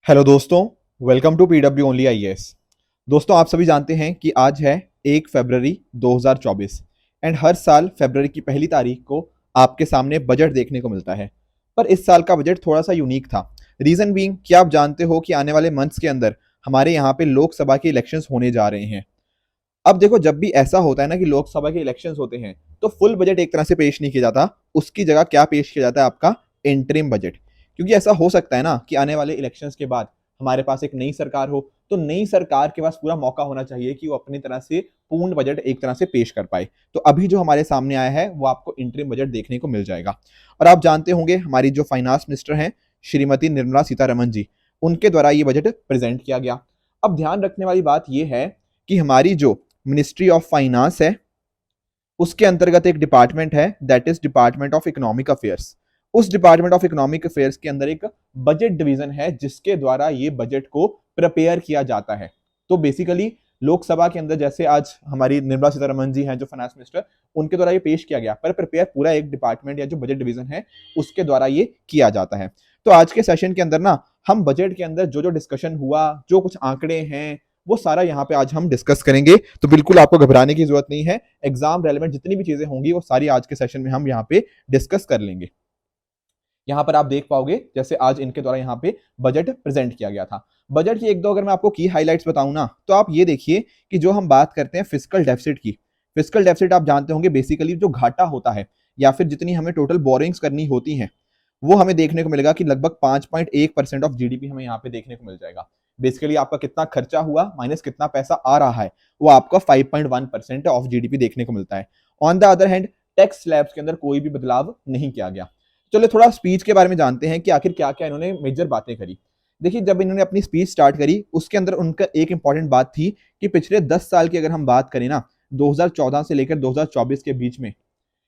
Hello दोस्तों, welcome to PW only IAS. दोस्तों, आप सभी जानते हैं कि आज है 1 फरवरी 2024 एंड हर साल फरवरी की पहली तारीख को आपके सामने बजट देखने को मिलता है। पर इस साल का बजट थोड़ा सा यूनिक था। रीजन बीइंग कि आप जानते हो कि आने वाले मंथ्स के अंदर हमारे यहाँ पे लोकसभा के इलेक्शंस होने जा रहे हैं। अब देखो, जब भी ऐसा होता है ना कि लोकसभा के इलेक्शंस होते हैं तो फुल बजट एक तरह से पेश नहीं किया जाता। उसकी जगह क्या पेश किया जाता है? आपका इंटरिम बजट। क्योंकि ऐसा हो सकता है ना कि आने वाले इलेक्शंस के बाद हमारे पास एक नई सरकार हो, तो नई सरकार के पास पूरा मौका होना चाहिए कि वो अपनी तरह से पूर्ण बजट एक तरह से पेश कर पाए। तो अभी जो हमारे सामने आया है वो आपको इंटरिम बजट देखने को मिल जाएगा। और आप जानते होंगे हमारी जो फाइनेंस मिनिस्टर हैं श्रीमती निर्मला सीतारमन जी, उनके द्वारा ये बजट प्रेजेंट किया गया। अब ध्यान रखने वाली बात यह है कि हमारी जो मिनिस्ट्री ऑफ फाइनेंस है उसके अंतर्गत एक डिपार्टमेंट है, that is department of economic affairs. उस डिपार्टमेंट ऑफ इकोनॉमिक अफेयर्स के अंदर एक बजट डिवीजन है जिसके द्वारा ये बजट को प्रिपेयर किया जाता है। तो बेसिकली लोकसभा के अंदर जैसे आज हमारी निर्मला सीतारमन जी हैं जो फाइनेंस मिनिस्टर, उनके द्वारा ये पेश किया गया, पर प्रिपेयर पूरा एक डिपार्टमेंट या जो बजट डिवीजन है उसके द्वारा ये किया जाता है। तो आज के सेशन के अंदर ना हम बजट के अंदर जो जो डिस्कशन हुआ, जो कुछ आंकड़े हैं, वो सारा यहाँ पे आज हम डिस्कस करेंगे। तो बिल्कुल आपको घबराने की जरूरत नहीं है। एग्जाम रेलेवेंट जितनी भी चीजें होंगी वो सारी आज के सेशन में हम यहाँ पे डिस्कस कर लेंगे। यहाँ पर आप देख पाओगे जैसे आज इनके द्वारा यहाँ पे बजट प्रेजेंट किया गया था। बजट की एक दो अगर मैं आपको की हाइलाइट्स बताऊं ना, तो आप ये देखिए कि जो हम बात करते हैं फिस्कल डेफिसिट की, फिस्कल डेफिसिट आप जानते होंगे बेसिकली जो घाटा होता है या फिर जितनी हमें टोटल बोरिंग्स करनी होती हैं वो हमें देखने को मिलेगा कि लगभग 5.1% ऑफ जीडीपी हमें यहाँ पे देखने को मिल जाएगा। बेसिकली आपका कितना खर्चा हुआ माइनस कितना पैसा आ रहा है, वो आपका 5.1% ऑफ जीडीपी देखने को मिलता है। On the other hand tax slabs के अंदर कोई भी बदलाव नहीं किया गया। चलो थोड़ा स्पीच के बारे में जानते हैं कि आखिर क्या क्या इन्होंने मेजर बातें करी। देखिए, जब इन्होंने अपनी स्पीच स्टार्ट करी उसके अंदर उनका एक इंपॉर्टेंट बात थी कि पिछले 10 साल की अगर हम बात करें ना, 2014 से लेकर 2024 के बीच में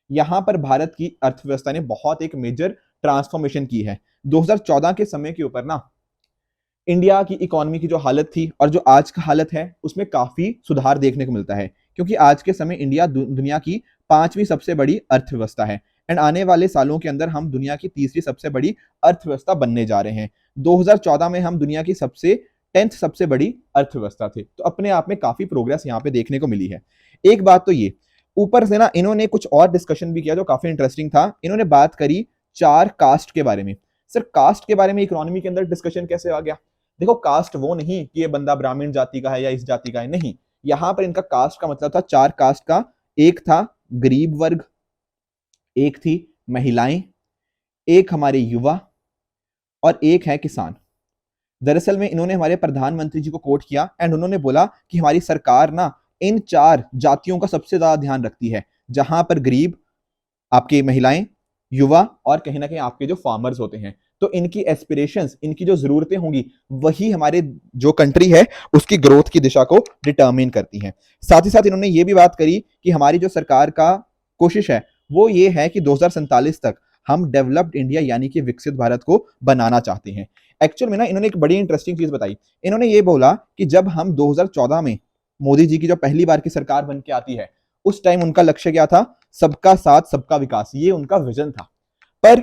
यहां पर भारत की अर्थव्यवस्था ने बहुत एक मेजर ट्रांसफॉर्मेशन की है। 2014 के समय के ऊपर ना इंडिया की इकोनॉमी की जो हालत थी और जो आज का हालत है उसमें काफी सुधार देखने को मिलता है। क्योंकि आज के समय इंडिया दुनिया की 5वीं सबसे बड़ी अर्थव्यवस्था है एंड आने वाले सालों के अंदर हम दुनिया की 3री सबसे बड़ी अर्थव्यवस्था बनने जा रहे हैं। 2014 में हम दुनिया की 10th सबसे बड़ी अर्थव्यवस्था थे। तो अपने आप में काफी प्रोग्रेस यहाँ पे देखने को मिली है। एक बात तो ये, ऊपर से ना इन्होंने कुछ और डिस्कशन भी किया जो काफी इंटरेस्टिंग था। इन्होंने बात करी 4 कास्ट के बारे में। सर, कास्ट के बारे में इकोनॉमी के अंदर डिस्कशन कैसे आ गया? देखो, कास्ट वो नहीं कि ये बंदा ब्राह्मण जाति का है या इस जाति का है, नहीं। यहां पर इनका कास्ट का मतलब था 4 कास्ट का। एक था गरीब वर्ग, एक थी महिलाएं, एक हमारे युवा और एक है किसान। दरअसल में इन्होंने हमारे प्रधानमंत्री जी को कोट किया एंड उन्होंने बोला कि हमारी सरकार ना इन 4 जातियों का सबसे ज्यादा ध्यान रखती है, जहां पर गरीब, आपकी महिलाएं, युवा और कहीं ना कहीं आपके जो फार्मर्स होते हैं। तो इनकी एस्पिरेशंस, इनकी जो जरूरतें होंगी वही हमारे जो कंट्री है उसकी ग्रोथ की दिशा को डिटर्मिन करती हैं। साथ ही साथ इन्होंने ये भी बात करी कि हमारी जो सरकार का कोशिश है वो ये है कि 2047 तक हम डेवलप्ड इंडिया यानी कि विकसित भारत को बनाना चाहते हैं। एक्चुअल में ना इन्होंने एक बड़ी इंटरेस्टिंग चीज बताई। इन्होंने ये बोला कि जब हम 2014 में मोदी जी की जो पहली बार की सरकार बन के आती है उस टाइम उनका लक्ष्य क्या था? सबका साथ सबका विकास, ये उनका विजन था। पर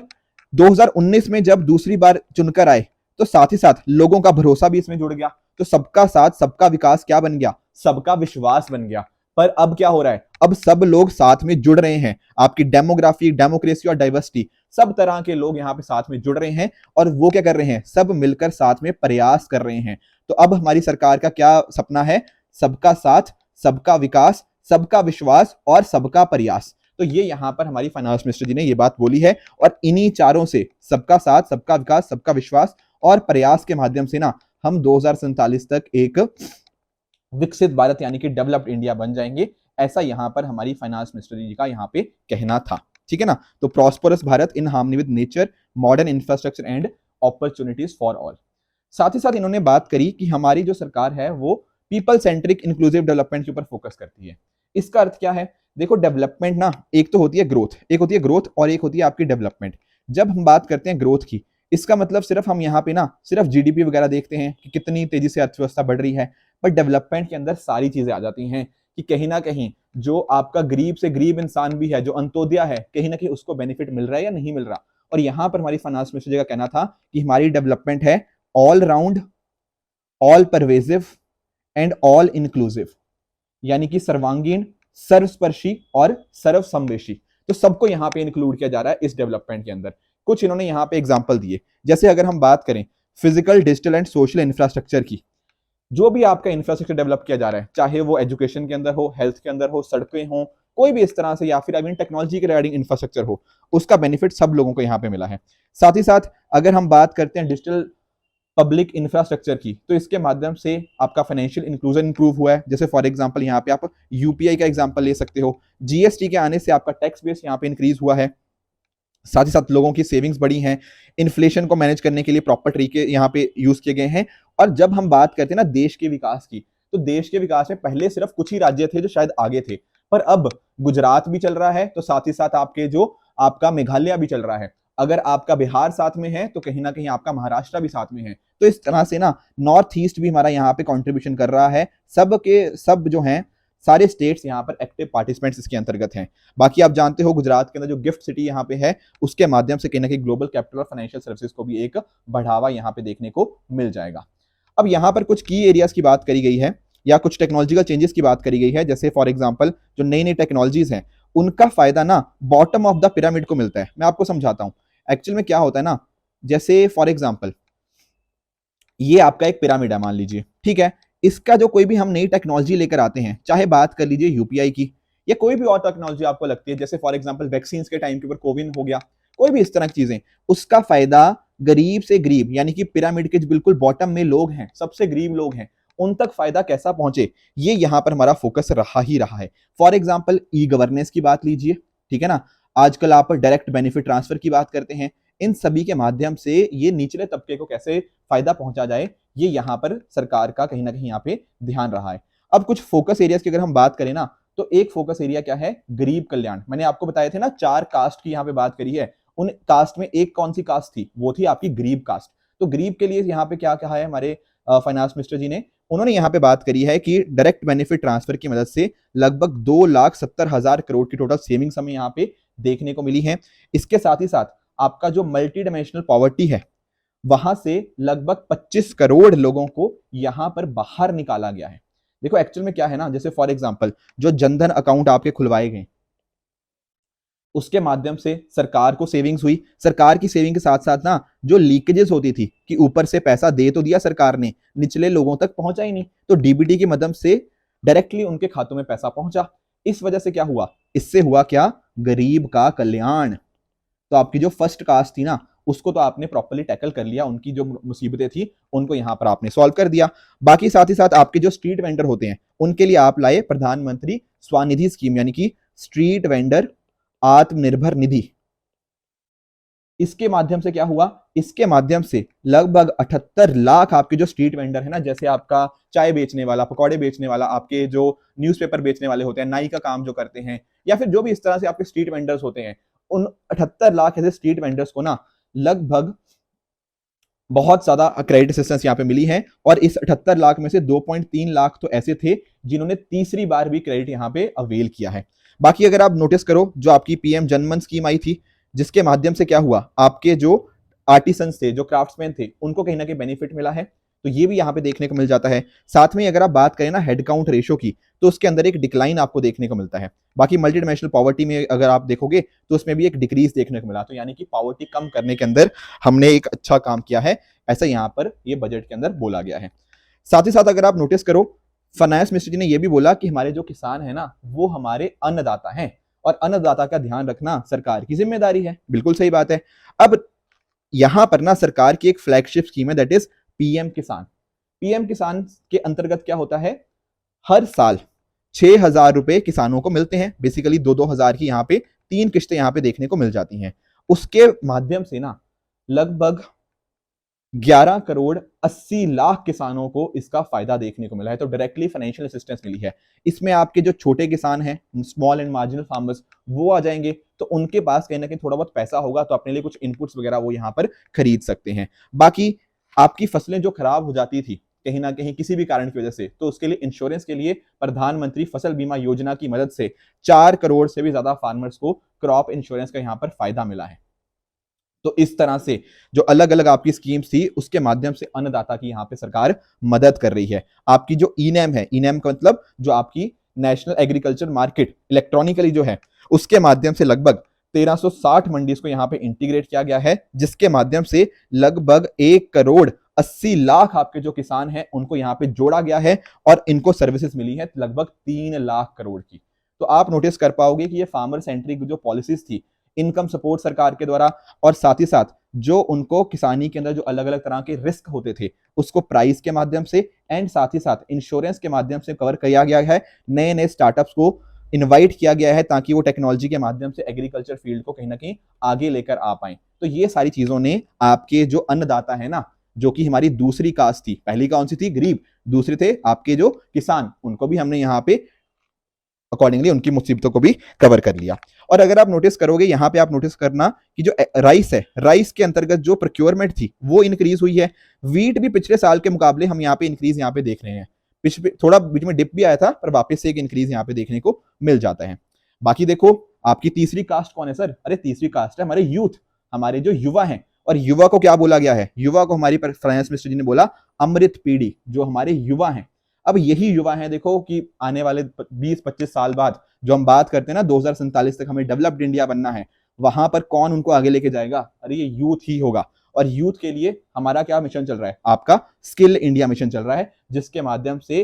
2019 में जब दूसरी बार चुनकर आए तो साथ ही साथ लोगों का भरोसा भी इसमें जुड़ गया। तो सबका साथ सबका विकास क्या बन गया? सबका विश्वास बन गया। पर अब क्या हो रहा है? अब सब लोग साथ में जुड़ रहे हैं। आपकी डेमोग्राफी, डेमोक्रेसी और डाइवर्सिटी, सब तरह के लोग यहाँ पे साथ में जुड़ रहे हैं और वो क्या कर रहे हैं? सब मिलकर साथ में प्रयास कर रहे हैं। तो अब हमारी सरकार का क्या सपना है? सबका साथ, सबका विकास, सबका विश्वास और सबका प्रयास। तो ये यहां पर हमारी फाइनेंस मिनिस्टर जी ने ये बात बोली है और इन्हीं चारों से, सबका साथ, सबका विकास, सबका विश्वास और प्रयास के माध्यम से ना हम 2047 तक एक विकसित भारत यानी कि डेवलप्ड इंडिया बन जाएंगे। ऐसा यहां पर हमारी फाइनेंस मिनिस्टर जी का यहां पे कहना था। ठीक है ना? तो prosperous Bharat in harmony with nature, modern infrastructure and opportunities for all. साथ ही साथ इन्होंने बात करी कि हमारी जो सरकार है वो पीपल सेंट्रिक इंक्लूसिव डेवलपमेंट के ऊपर फोकस करती है। इसका अर्थ क्या है? देखो, डेवलपमेंट ना एक तो होती है ग्रोथ, एक होती है ग्रोथ और एक होती है आपकी डेवलपमेंट। जब हम बात करते हैं ग्रोथ की, इसका मतलब सिर्फ हम यहाँ पे ना सिर्फ जीडीपी वगैरह देखते हैं कि कितनी तेजी से अर्थव्यवस्था बढ़ रही है, पर डेवलपमेंट के अंदर सारी चीजें आ जाती हैं कि कहीं ना कहीं जो आपका गरीब से गरीब इंसान भी है, जो अंत्योदय है, कहीं ना कहीं उसको बेनिफिट मिल रहा है या नहीं मिल रहा। और यहाँ पर हमारी फाइनेंस मिनिस्टर जी का कहना था कि हमारी डेवलपमेंट है all round, all pervasive and all inclusive, यानी कि सर्वांगीण, सर्वस्पर्शी और सर्वसमावेशी। तो सबको यहां पे इंक्लूड किया जा रहा है इस डेवलपमेंट के अंदर। कुछ इन्होंने यहां पे एग्जांपल दिए, जैसे अगर हम बात करें physical, digital and social infrastructure की, जो भी आपका इंफ्रास्ट्रक्चर डेवलप किया जा रहा है, चाहे वो एजुकेशन के अंदर हो, हेल्थ के अंदर हो, सड़कें हो, कोई भी इस तरह से, या फिर आई मीन टेक्नोलॉजी के रिगार्डिंग इंफ्रास्ट्रक्चर हो, उसका बेनिफिट सब लोगों को यहाँ पे मिला है। साथ ही साथ अगर हम बात करते हैं डिजिटल पब्लिक इंफ्रास्ट्रक्चर की, तो इसके माध्यम से आपका फाइनेंशियल इंक्लूजन इंप्रूव हुआ है। जैसे फॉर एग्जांपल यहाँ पे आप यूपीआई का एग्जांपल ले सकते हो। जीएसटी के आने से आपका टैक्स बेस यहाँ पे इंक्रीज हुआ है। साथ ही साथ लोगों की सेविंग्स बढ़ी हैं। इन्फ्लेशन को मैनेज करने के लिए प्रॉपर तरीके यहाँ पे यूज किए गए हैं। और जब हम बात करते हैं ना देश के विकास की, तो देश के विकास में पहले सिर्फ कुछ ही राज्य थे जो शायद आगे थे, पर अब गुजरात भी चल रहा है, तो साथ ही साथ आपके जो आपका मेघालय भी चल रहा है। अगर आपका बिहार साथ में है तो कहीं ना कहीं आपका महाराष्ट्र भी साथ में है। तो इस तरह से ना नॉर्थ ईस्ट भी हमारा यहाँ पे कंट्रीब्यूशन कर रहा है। सब के सब जो हैं, सारे स्टेट्स यहाँ पर एक्टिव पार्टिसिपेंट्स इसके अंतर्गत हैं। बाकी आप जानते हो गुजरात के अंदर जो गिफ्ट सिटी यहाँ पे है, उसके माध्यम से कहीं ना कहीं ग्लोबल कैपिटल और फाइनेंशियल सर्विसेज को भी एक बढ़ावा यहाँ पे देखने को मिल जाएगा। अब यहाँ पर कुछ की एरियाज की बात करी गई है, या कुछ टेक्नोलॉजिकल चेंजेस की बात करी गई है। जैसे फॉर एग्जांपल जो नई नई टेक्नोलॉजीज हैं, उनका फायदा ना बॉटम ऑफ द पिरामिड को मिलता है। मैं आपको समझाता हूं एक्चुअल में क्या होता है ना। जैसे फॉर एग्जांपल ये आपका एक पिरामिड है मान लीजिए, ठीक है। इसका जो कोई भी हम नई टेक्नोलॉजी लेकर आते हैं, चाहे बात कर लीजिए यूपीआई की या कोई भी और टेक्नोलॉजी आपको लगती है, जैसे फॉर एग्जांपल वैक्सीन के टाइम के ऊपर कोविन हो गया, कोई भी इस तरह की चीजें, उसका फायदा गरीब से गरीब, यानी कि पिरामिड के बिल्कुल बॉटम में लोग हैं, सबसे गरीब लोग हैं, उन तक फायदा कैसा पहुंचे, ये यहां पर हमारा फोकस रहा ही रहा है। फॉर एग्जाम्पल ई गवर्नेंस की बात लीजिए, ठीक है ना। आजकल आप डायरेक्ट बेनिफिट ट्रांसफर की बात करते हैं। इन सभी के माध्यम से ये निचले तबके को कैसे फायदा पहुंचा जाए, ये यहां पर सरकार का कहीं ना कहीं यहाँ पे ध्यान रहा है। अब कुछ फोकस एरियाज की अगर हम बात करें ना, तो एक फोकस एरिया क्या है, गरीब कल्याण। मैंने आपको बताए थे ना 4 कास्ट की यहाँ पे बात करी है। उन कास्ट में एक कौन सी कास्ट थी, वो थी आपकी गरीब कास्ट। तो गरीब के लिए यहाँ पे क्या कहा है हमारे फाइनेंस मिनिस्टर जी ने, उन्होंने यहाँ पे बात करी है कि डायरेक्ट बेनिफिट ट्रांसफर की मदद से लगभग 2,70,000 करोड़ की टोटल सेविंग्स हमें यहाँ पे देखने को मिली है। इसके साथ ही साथ आपका जो मल्टी डायमेंशनल पॉवर्टी है, वहां से लगभग 25 करोड़ लोगों को यहां पर बाहर निकाला गया है। देखो एक्चुअल में क्या है ना, जैसे फॉर एग्जांपल जो जनधन अकाउंट आपके खुलवाए गए, उसके माध्यम से सरकार को सेविंग्स हुई। सरकार की सेविंग के साथ साथ ना जो लीकेजेस होती थी कि ऊपर से पैसा दे तो दिया सरकार ने, निचले लोगों तक पहुंचा ही नहीं, तो डीबीटी की मदद से डायरेक्टली उनके खातों में पैसा पहुंचा। इस वजह से क्या हुआ, इससे हुआ क्या, गरीब का कल्याण। तो आपकी जो फर्स्ट कास्ट थी ना, उसको तो आपने प्रॉपर्ली टैकल कर लिया, उनकी जो मुसीबतें थी उनको यहां पर आपने सॉल्व कर दिया। बाकी साथ ही साथ आपके जो स्ट्रीट वेंडर होते हैं, उनके लिए आप लाए प्रधानमंत्री स्वनिधि स्कीम, यानी कि स्ट्रीट वेंडर आत्मनिर्भर निधि। इसके माध्यम से क्या हुआ, इसके माध्यम से लगभग 78 लाख आपके जो स्ट्रीट वेंडर है ना, जैसे आपका चाय बेचने वाला, पकौड़े बेचने वाला, आपके जो न्यूज़पेपर बेचने वाले होते हैं, नाई का काम जो करते हैं, या फिर जो भी इस तरह से आपके स्ट्रीट वेंडर्स होते हैं, उन 78 लाख ऐसे स्ट्रीट वेंडर्स को ना लगभग बहुत ज्यादा क्रेडिट असिस्टेंस यहाँ पे मिली है। और इस 78 लाख में से 2.3 लाख तो ऐसे थे जिन्होंने तीसरी बार भी क्रेडिट यहाँ पे अवेल किया है। बाकी अगर आप नोटिस करो, जो आपकी पीएम जनमन स्कीम आई थी, जिसके माध्यम से क्या हुआ, आपके जो आर्टिसंस थे, जो क्राफ्ट्समैन थे, उनको कहीं ना कहीं बेनिफिट मिला है। तो ये भी यहाँ पे देखने को मिल जाता है। साथ में अगर आप बात करें ना हेड काउंट रेशो की, तो उसके अंदर एक डिक्लाइन आपको देखने को मिलता है। बाकी मल्टी डायमेंशनल पॉवर्टी में अगर आप देखोगे तो उसमें भी एक डिक्रीज देखने को मिला। तो यानी कि पॉवर्टी कम करने के अंदर हमने एक अच्छा काम किया है, ऐसा यहाँ पर ये बजट के अंदर बोला गया है। साथ ही साथ अगर आप नोटिस करो, फाइनेंस मिनिस्टर जी ने यह भी बोला कि हमारे जो किसान है ना, वो हमारे अन्नदाता हैं, और अन्नदाता का ध्यान रखना सरकार की जिम्मेदारी है। बिल्कुल सही बात है। अब यहां पर ना सरकार की एक फ्लैगशिप स्कीम है, दैट इज पीएम किसान। पीएम किसान के अंतर्गत क्या होता है, हर साल 6,000 रुपए किसानों को मिलते हैं। बेसिकली 2-2 हजार की यहाँ पे 3 किस्तें यहाँ पे देखने को मिल जाती हैं। उसके माध्यम से ना लगभग 11 करोड़ 80 लाख किसानों को इसका फायदा देखने को मिला है। तो डायरेक्टली फाइनेंशियल असिस्टेंस मिली है। इसमें आपके जो छोटे किसान हैं, स्मॉल एंड मार्जिनल फार्मर्स, वो आ जाएंगे, तो उनके पास कहीं ना कहीं थोड़ा बहुत पैसा होगा, तो अपने लिए कुछ इनपुट्स वगैरह वो यहाँ पर खरीद सकते हैं। बाकी आपकी फसलें जो खराब हो जाती थी कहीं ना कहीं किसी भी कारण की वजह से, तो उसके लिए इंश्योरेंस के लिए प्रधानमंत्री फसल बीमा योजना की मदद से 4 करोड़ से भी ज्यादा फार्मर्स को क्रॉप इंश्योरेंस का यहाँ पर फायदा मिला है। तो इस तरह से जो अलग अलग आपकी स्कीम्स थी उसके माध्यम से अन्नदाता की यहाँ पे सरकार मदद कर रही है। आपकी जो ई नैम है, ई नैम का मतलब जो आपकी नेशनल एग्रीकल्चर मार्केट इलेक्ट्रॉनिकली जो है, उसके माध्यम से लगभग 1360 मंडीज को यहाँ पे इंटीग्रेट किया गया है, जिसके माध्यम से लगभग 1,80,00,000 आपके जो किसान हैं उनको यहाँ पे जोड़ा गया है और इनको सर्विसेज मिली है लगभग 3 लाख करोड़ की। तो आप नोटिस कर पाओगे कि ये फार्मर सेंट्रिक जो पॉलिसीज थी, इनकम सपोर्ट सरकार के द्वारा, और साथ ही साथ जो उनको किसानी के अंदर जो अलग अलग तरह के रिस्क होते थे उसको प्राइस के माध्यम से एंड साथ ही साथ इंश्योरेंस के माध्यम से कवर किया गया है। नए नए स्टार्टअप्स को इनवाइट किया गया है ताकि वो टेक्नोलॉजी के माध्यम से एग्रीकल्चर फील्ड को कहीं ना कहीं आगे लेकर आ पाए। तो ये सारी चीजों ने आपके जो अन्नदाता है ना, जो कि हमारी दूसरी कास्ट थी, पहली कौन सी थी? गरीब, दूसरे थे आपके जो किसान, उनको भी हमने यहाँ पे अकॉर्डिंगली उनकी मुसीबतों को भी कवर कर लिया। और अगर आप नोटिस करोगे यहाँ पे, आप नोटिस करना कि जो राइस है, राइस के अंतर्गत जो प्रोक्योरमेंट थी वो इंक्रीज हुई है। वीट भी पिछले साल के मुकाबले हम यहाँ पे इंक्रीज यहाँ पे देख रहे हैं। पिछले थोड़ा बीच में डिप भी आया था, पर वापस से एक इंक्रीज यहाँ पे देखने को मिल जाता है। बाकी देखो, आपकी तीसरी कास्ट कौन है सर? अरे तीसरी कास्ट है हमारे यूथ, हमारे जो युवा हैं। और युवा को क्या बोला गया है? युवा को हमारी फाइनेंस मिनिस्टर जी ने बोला अमृत पीढ़ी, जो हमारे युवा हैं। अब यही युवा हैं, देखो कि आने वाले 20-25 साल बाद जो हम बात करते हैं ना, 2047 तक हमें डेवलप्ड इंडिया बनना है, वहां पर कौन उनको आगे लेके जाएगा? अरे ये यूथ ही होगा। और यूथ के लिए हमारा क्या मिशन चल रहा है? आपका स्किल इंडिया मिशन चल रहा है, जिसके माध्यम से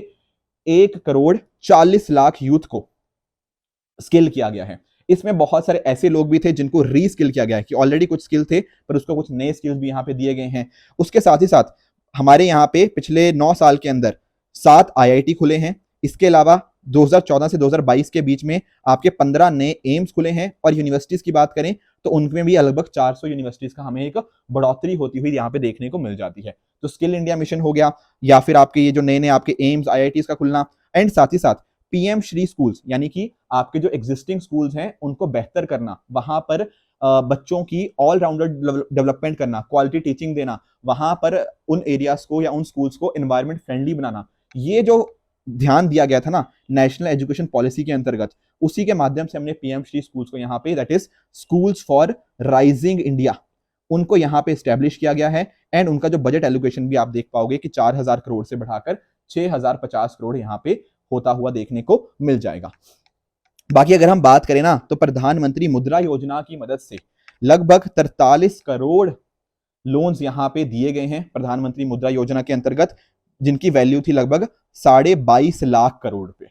1,40,00,000 यूथ को स्किल किया गया है। इसमें बहुत सारे ऐसे लोग भी थे जिनको रीस्किल किया गया है, कि ऑलरेडी कुछ स्किल थे पर उसको कुछ नए स्किल्स भी यहाँ पे दिए गए हैं। उसके साथ ही साथ हमारे यहाँ पे पिछले 9 साल के अंदर 7 आईआईटी खुले हैं। इसके अलावा 2014 से 2022 के बीच में आपके 15 नए एम्स खुले हैं। और यूनिवर्सिटीज की बात करें तो उनमें भी लगभग 400 यूनिवर्सिटीज का हमें एक बढ़ोतरी होती हुई यहाँ पे देखने को मिल जाती है। तो स्किल इंडिया मिशन हो गया, या फिर आपके ये जो नए नए आपके एम्स आईआईटीज का खुलना, एंड साथ ही साथ पीएम श्री स्कूल्स, यानी कि आपके जो एग्जिस्टिंग स्कूल्स हैं उनको बेहतर करना, वहां पर बच्चों की ऑलराउंडर डेवलपमेंट करना, क्वालिटी टीचिंग देना, वहां पर उन एरियाज को या उन स्कूल्स को एनवायरमेंट फ्रेंडली बनाना। ये जो ध्यान दिया गया था ना नेशनल एजुकेशन पॉलिसी के अंतर्गत, उसी के माध्यम से हमने पीएम श्री स्कूल्स को यहाँ पे, that is schools for rising India, उनको यहाँ पे स्टैब्लिश किया गया है। एंड उनका जो बजट एलोकेशन भी आप देख पाओगे कि 4,000 करोड़ से बढ़ाकर 6,050 करोड़ यहाँ पे होता हुआ देखने को मिल जाएगा। बाकी अगर हम बात करें ना, तो प्रधानमंत्री मुद्रा योजना की मदद से लगभग 43 करोड़ लोन्स यहाँ पे दिए गए हैं प्रधानमंत्री मुद्रा योजना के अंतर्गत, जिनकी वैल्यू थी लगभग 22.5 लाख करोड़ रुपए।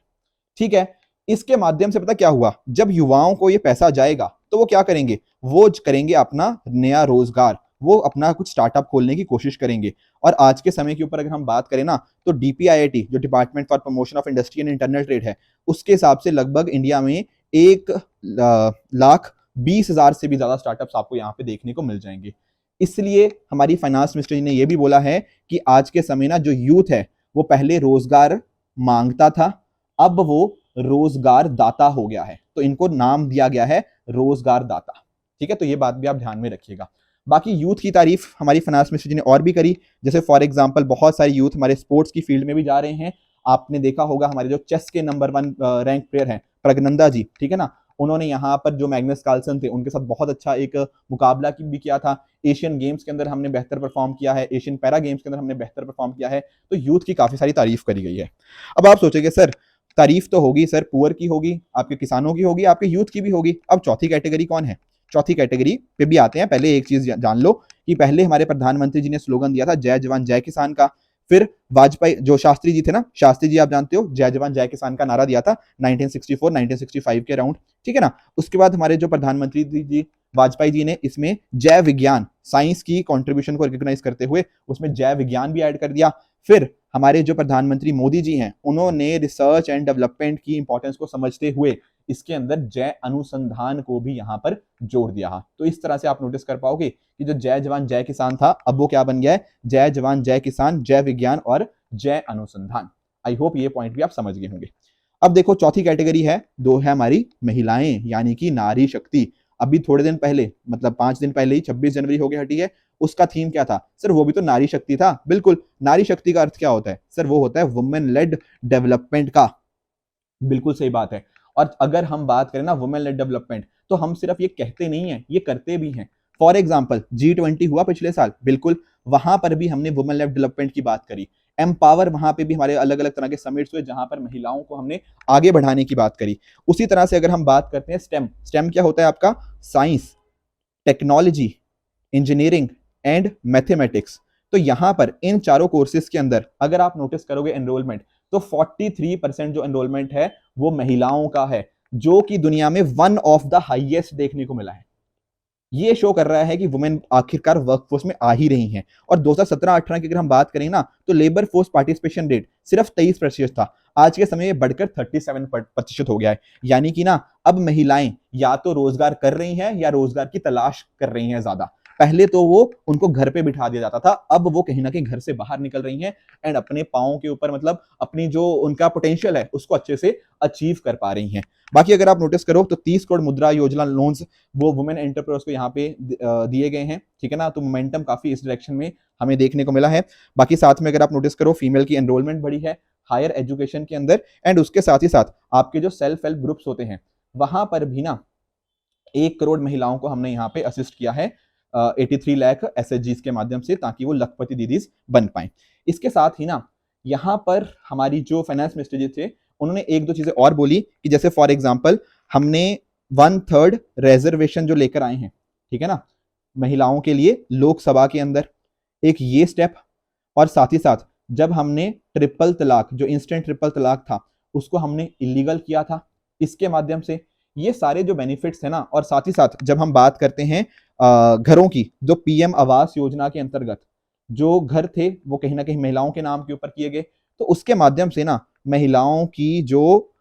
ठीक है, इसके माध्यम से पता क्या हुआ? जब युवाओं को ये पैसा जाएगा तो वो क्या करेंगे? वो करेंगे अपना नया रोजगार, वो अपना कुछ स्टार्टअप खोलने की कोशिश करेंगे। और आज के समय के ऊपर अगर हम बात करें ना, तो डीपीआईआईटी, जो department for promotion of industry and internal trade है, उसके हिसाब से लगभग इंडिया में 1,20,000 से भी ज्यादा स्टार्टअप्स आपको यहाँ पे देखने को मिल जाएंगे। इसलिए हमारी फाइनेंस मिनिस्टर जी ने यह भी बोला है कि आज के समय ना जो यूथ है वो पहले रोजगार मांगता था, अब वो रोजगार दाता हो गया है। तो इनको नाम दिया गया है रोजगार दाता। ठीक है, तो ये बात भी आप ध्यान में रखिएगा। बाकी यूथ की तारीफ हमारी फाइनेंस मिनिस्टर जी ने और भी करी, जैसे फॉर एग्जांपल बहुत सारे यूथ हमारे स्पोर्ट्स की फील्ड में भी जा रहे हैं। आपने देखा होगा हमारे जो चेस के नंबर 1 रैंक प्लेयर हैं प्रज्ञनंदा जी, ठीक है ना, उन्होंने यहाँ पर जो मैग्नस कार्लसन थे उनके साथ बहुत अच्छा एक मुकाबला भी किया था। एशियन गेम्स के अंदर हमने बेहतर परफॉर्म किया है, एशियन पैरा गेम्स के अंदर हमने बेहतर परफॉर्म किया है। तो यूथ की काफी सारी तारीफ करी गई है। अब आप सोचेंगे सर तारीफ तो होगी सर, पुअर की होगी, आपके किसानों की होगी, आपके यूथ की भी होगी, अब चौथी कैटेगरी कौन है? चौथी कैटेगरी पे भी आते हैं। पहले एक चीज जान लो कि पहले हमारे प्रधानमंत्री जी ने स्लोगन दिया था जय जवान जय किसान का। फिर वाजपेयी जो शास्त्री जी थे ना, शास्त्री जी आप जानते हो, जय जवान जय किसान का नारा दिया था 1964-1965 के अराउंड, ठीक है ना। उसके बाद हमारे जो प्रधानमंत्री जी वाजपेयी जी ने इसमें जय विज्ञान, साइंस की कंट्रीब्यूशन को रिकॉग्नाइज करते हुए उसमें जय विज्ञान भी ऐड कर दिया। फिर हमारे जो प्रधानमंत्री मोदी जी हैं उन्होंने रिसर्च एंड डेवलपमेंट की इंपॉर्टेंस को समझते हुए इसके अंदर जय अनुसंधान को भी यहाँ पर जोड़ दिया। तो इस तरह से आप नोटिस कर पाओगे कि जो जय जवान जय किसान था अब वो क्या बन गया है? जय जवान जय किसान, जय विज्ञान और जय अनुसंधान। आई होप ये पॉइंट भी आप समझ गए होंगे। अब देखो चौथी कैटेगरी है, दो है हमारी महिलाएं, यानी कि नारी शक्ति। अभी थोड़े दिन पहले, मतलब 5 दिन पहले ही 26 जनवरी होके हटी है, उसका थीम क्या था? सर वो भी तो नारी शक्ति था। बिल्कुल, नारी शक्ति का अर्थ क्या होता है? सर वो होता है वुमेन लेड डेवलपमेंट का। बिल्कुल सही बात है। और अगर हम बात करें ना वुमेन लेड डेवलपमेंट, तो हम सिर्फ ये कहते नहीं है, ये करते भी हैं। फॉर एग्जाम्पल G20 हुआ पिछले साल, बिल्कुल वहां पर भी हमने वुमेन लेड डेवलपमेंट की बात करी। एम्पावर, वहां पे भी हमारे अलग अलग तरह के समिट्स हुए जहां पर महिलाओं को हमने आगे बढ़ाने की बात करी। उसी तरह से अगर हम बात करते हैं स्टेम, स्टेम क्या होता है आपका? Science, technology, engineering and mathematics. तो यहां पर इन चारों कोर्सेज के अंदर अगर आप नोटिस करोगे एनरोलमेंट, तो 43% जो एनरोलमेंट है वो महिलाओं का है, जो कि दुनिया में वन ऑफ द हाईएस्ट देखने को मिला है। ये शो कर रहा है कि वुमेन आखिरकार वर्कफोर्स में आ ही रही हैं। और 2017-18 की अगर हम बात करें ना, तो लेबर फोर्स पार्टिसिपेशन रेट सिर्फ 23% था, आज के समय में बढ़कर 37% हो गया है। यानी कि ना अब महिलाएं या तो रोजगार कर रही हैं या रोजगार की तलाश कर रही हैं ज्यादा। पहले तो वो उनको घर पे बिठा दिया जाता था, अब वो कहीं ना कहीं घर से बाहर निकल रही हैं एंड अपने पाँव के ऊपर, मतलब अपनी जो उनका पोटेंशियल है उसको अच्छे से अचीव कर पा रही हैं। बाकी अगर आप नोटिस करो तो 30 करोड़ मुद्रा योजना लोन्स वो वुमेन एंटरप्रेन्योर्स को यहाँ पे दिए गए हैं, ठीक है ना। तो मोमेंटम काफी इस डायरेक्शन में हमें देखने को मिला है। बाकी साथ में अगर आप नोटिस करो फीमेल की एनरोलमेंट बढ़ी है हायर एजुकेशन के अंदर, एंड उसके साथ ही साथ आपके जो सेल्फ हेल्प ग्रुप्स होते हैं वहां पर भी ना 1 करोड़ महिलाओं को हमने यहाँ पे असिस्ट किया है 83 लाख SHGs के माध्यम से, ताकि वो लखपति दीदीज बन पाए। इसके साथ ही ना यहाँ पर हमारी जो फाइनेंस मिनिस्टर जी थे उन्होंने एक दो चीजें और बोली कि जैसे फॉर एग्जाम्पल हमने 1/3 रिजर्वेशन जो लेकर आए हैं, ठीक है ना, महिलाओं के लिए लोकसभा के अंदर, एक ये स्टेप। और साथ ही साथ जब हमने ट्रिपल तलाक, जो इंस्टेंट ट्रिपल तलाक था, उसको हमने इलीगल किया था इसके माध्यम से। ये सारे जो बेनिफिट्स है ना, और साथ ही साथ जब हम बात करते हैं घरों की, जो PM आवास योजना के अंतर्गत जो घर थे वो कहीं ना कहीं महिलाओं के नाम के ऊपर किए गए, तो उसके माध्यम से ना महिलाओं की जो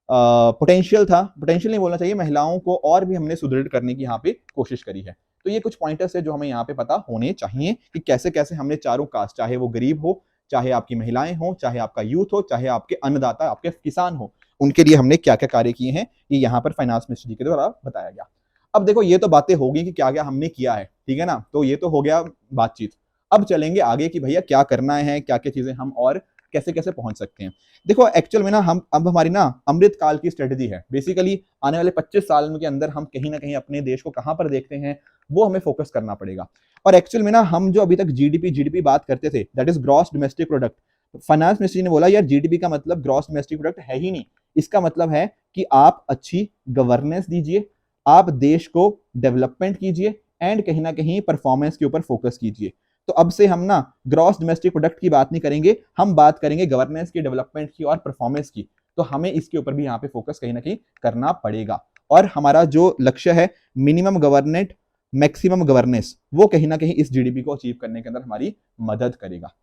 पोटेंशियल था, पोटेंशियल नहीं बोलना चाहिए, महिलाओं को और भी हमने सुदृढ़ करने की यहाँ पे कोशिश करी है। तो ये कुछ पॉइंटर्स है जो हमें यहाँ पे पता होने चाहिए कि कैसे कैसे हमने चारों कास्ट, चाहे वो गरीब हो, चाहे आपकी महिलाएं हो, चाहे आपका यूथ हो, चाहे आपके अन्नदाता, आपके किसान हो, उनके लिए हमने क्या क्या कार्य किए हैं, ये यहाँ पर फाइनेंस मिनिस्टर जी के द्वारा बताया गया। अब देखो ये तो बातें होगी कि क्या क्या हमने किया है, ठीक है ना, तो ये तो हो गया बातचीत। अब चलेंगे आगे कि भैया क्या करना है, क्या क्या चीजें हम और कैसे कैसे पहुंच सकते हैं। देखो एक्चुअल में ना हम अब हमारी ना अमृत काल की स्ट्रेटेजी है, बेसिकली आने वाले 25 साल के अंदर हम कहीं ना कहीं अपने देश को कहां पर देखते हैं वो हमें फोकस करना पड़ेगा। और एक्चुअल में ना हम जो अभी तक जीडीपी बात करते थे, that is gross domestic product, finance minister ने बोला यार जीडीपी का मतलब ग्रॉस डोमेस्टिक प्रोडक्ट है ही नहीं, इसका मतलब है कि आप अच्छी गवर्नेंस दीजिए, आप देश को डेवलपमेंट कीजिए एंड कहीं ना कहीं परफॉर्मेंस के ऊपर फोकस कीजिए। तो अब से हम ना ग्रॉस डोमेस्टिक प्रोडक्ट की बात नहीं करेंगे, हम बात करेंगे गवर्नेंस की, डेवलपमेंट की और परफॉर्मेंस की। तो हमें इसके ऊपर भी यहाँ पे फोकस कहीं ना कहीं करना पड़ेगा। और हमारा जो लक्ष्य है मिनिमम गवर्नेंट मैक्सिमम गवर्नेंस, वो कहीं ना कहीं इस जीडीपी को अचीव करने के अंदर हमारी मदद करेगा।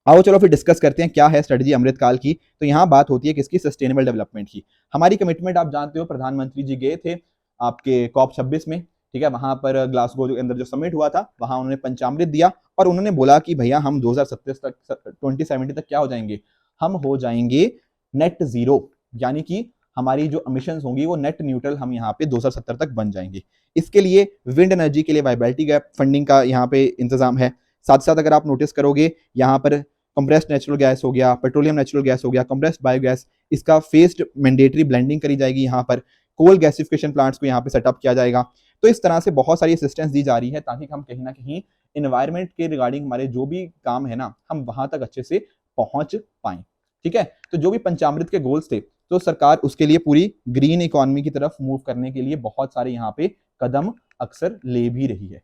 आओ चलो फिर डिस्कस करते हैं क्या है स्ट्रेटजी अमृतकाल की। तो यहाँ बात होती है किसकी? सस्टेनेबल डेवलपमेंट की। हमारी कमिटमेंट आप जानते हो, प्रधानमंत्री जी गए थे आपके COP 26 में, ठीक है, वहां पर ग्लासगो के अंदर जो समिट हुआ था वहां उन्होंने पंचामृत दिया और उन्होंने बोला कि भैया हम 2070 तक 2070 तक क्या हो जाएंगे, हम हो जाएंगे नेट जीरो, यानी कि हमारी जो एमिशन होंगी वो नेट न्यूट्रल हम यहाँ पे 2070 तक बन जाएंगे। इसके लिए विंड एनर्जी के लिए वाइबिलिटी गैप फंडिंग का यहाँ पे इंतजाम है। साथ साथ अगर आप नोटिस करोगे यहाँ पर कंप्रेस्ड नेचुरल गैस हो गया, पेट्रोलियम नेचुरल गैस हो गया, कंप्रेस्ड बायोगैस, इसका फेस्ड मैंडेटरी ब्लेंडिंग करी जाएगी। यहाँ पर कोल गैसिफिकेशन प्लांट्स को यहाँ पे सेटअप किया जाएगा। तो इस तरह से बहुत सारी असिस्टेंस दी जा रही है ताकि हम कहीं ना कहीं इन्वायरमेंट के रिगार्डिंग हमारे जो भी काम है ना, हम वहां तक अच्छे से पहुंच पाए, ठीक है। तो जो भी पंचामृत के गोल्स थे, तो सरकार उसके लिए पूरी ग्रीन इकोनॉमी की तरफ मूव करने के लिए बहुत सारे यहाँ पे कदम अक्सर ले भी रही है।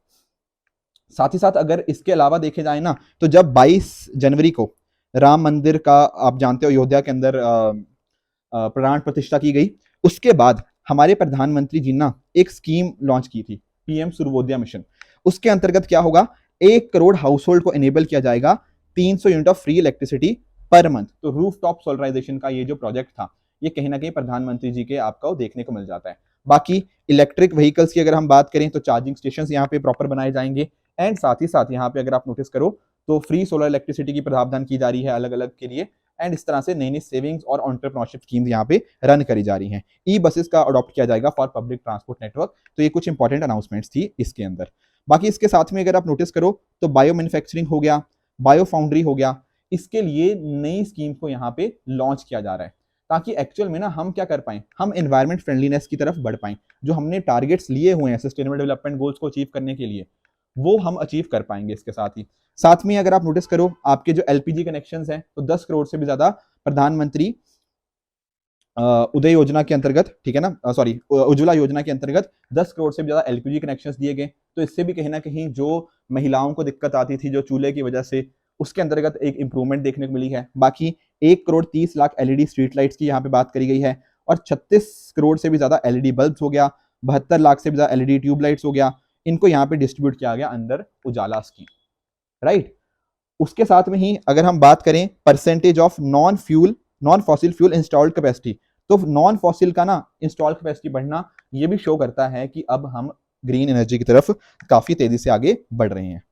साथ ही साथ अगर इसके अलावा देखे जाए ना, तो जब 22 जनवरी को राम मंदिर का आप जानते हो अयोध्या के अंदर प्राण प्रतिष्ठा की गई, उसके बाद हमारे प्रधानमंत्री जी ना एक स्कीम लॉन्च की थी, PM सूर्योदय मिशन। उसके अंतर्गत क्या होगा, 1 करोड़ हाउस होल्ड को इनेबल किया जाएगा 300 unit of free electricity per month. तो रूफ टॉप सोलराइजेशन का ये जो प्रोजेक्ट था, ये कहीं ना कहीं प्रधानमंत्री जी के आपको देखने को मिल जाता है। बाकी इलेक्ट्रिक व्हीकल्स की अगर हम बात करें तो चार्जिंग स्टेशन यहाँ पे प्रॉपर बनाए जाएंगे एंड साथ ही साथ यहाँ पे अगर आप नोटिस करो तो फ्री सोलर इलेक्ट्रिसिटी की प्रावधान की जा रही है अलग अलग के लिए एंड इस तरह से नई नई सेविंग्स और एंटरप्रेन्योरशिप स्कीम यहाँ पे रन करी जा रही हैं। ई बसेस का अडॉप्ट किया जाएगा फॉर पब्लिक ट्रांसपोर्ट नेटवर्क। तो ये कुछ इंपॉर्टेंट अनाउंसमेंट्स थी इसके अंदर। बाकी इसके साथ में अगर आप नोटिस करो तो बायो मैन्युफैक्चरिंग हो गया, बायो फाउंड्री हो गया, इसके लिए नई स्कीम को यहाँ पे लॉन्च किया जा रहा है। ताकि एक्चुअल में ना हम क्या कर पाएं, हम एनवायरमेंट फ्रेंडलीनेस की तरफ बढ़ पाएं। जो हमने टारगेट्स लिए हुए हैं सस्टेनेबल डेवलपमेंट गोल्स को अचीव करने के लिए, वो हम अचीव कर पाएंगे। इसके साथ में अगर आप नोटिस करो, आपके जो एलपीजी कनेक्शंस हैं, तो 10 करोड़ से भी ज्यादा प्रधानमंत्री उदय योजना के अंतर्गत, ठीक है ना, सॉरी उज्ज्वला योजना के अंतर्गत 10 करोड़ से भी ज्यादा एलपीजी कनेक्शंस दिए गए। तो इससे भी कहीं ना कहीं जो महिलाओं को दिक्कत आती थी जो चूल्हे की वजह से, उसके अंतर्गत एक इंप्रूवमेंट देखने को मिली है। बाकी 1 crore 30 lakh LED street lights की यहाँ पे बात करी गई है, और 36 करोड़ से भी ज्यादा एलईडी बल्ब हो गया, 72 लाख से भी ज्यादा एलईडी ट्यूब लाइट्स हो गया, इनको यहाँ पे डिस्ट्रीब्यूट किया गया अंडर उजाला स्कीम, राइट। उसके साथ में ही अगर हम बात करें percentage of non fossil fuel installed capacity, तो नॉन फॉसिल का ना इंस्टॉल्ड कैपेसिटी बढ़ना, ये भी शो करता है कि अब हम ग्रीन एनर्जी की तरफ काफी तेजी से आगे बढ़ रहे हैं,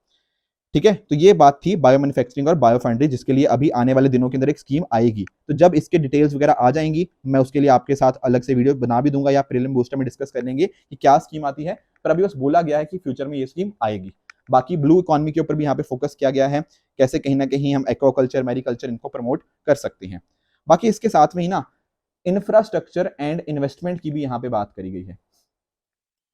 ठीक है। तो ये बात थी बायो मैन्युफैक्चरिंग और बायो फाउंड्री, जिसके लिए अभी आने वाले दिनों के अंदर एक स्कीम आएगी। तो जब इसके डिटेल्स वगैरह आ जाएंगी, मैं उसके लिए आपके साथ अलग से वीडियो बना भी दूंगा, या प्रीलिम बूस्टर में डिस्कस कर लेंगे कि क्या स्कीम आती है। पर अभी बस बोला गया है कि फ्यूचर में ये स्कीम आएगी। बाकी ब्लू इकोनॉमी के ऊपर भी यहाँ पे फोकस किया गया है, कैसे कहीं ना कहीं हम एक्वाकल्चर, मैरीकल्चर इनको प्रमोट कर सकते हैं। बाकी इसके साथ में ही ना इंफ्रास्ट्रक्चर एंड इन्वेस्टमेंट की भी यहाँ पे बात करी गई है।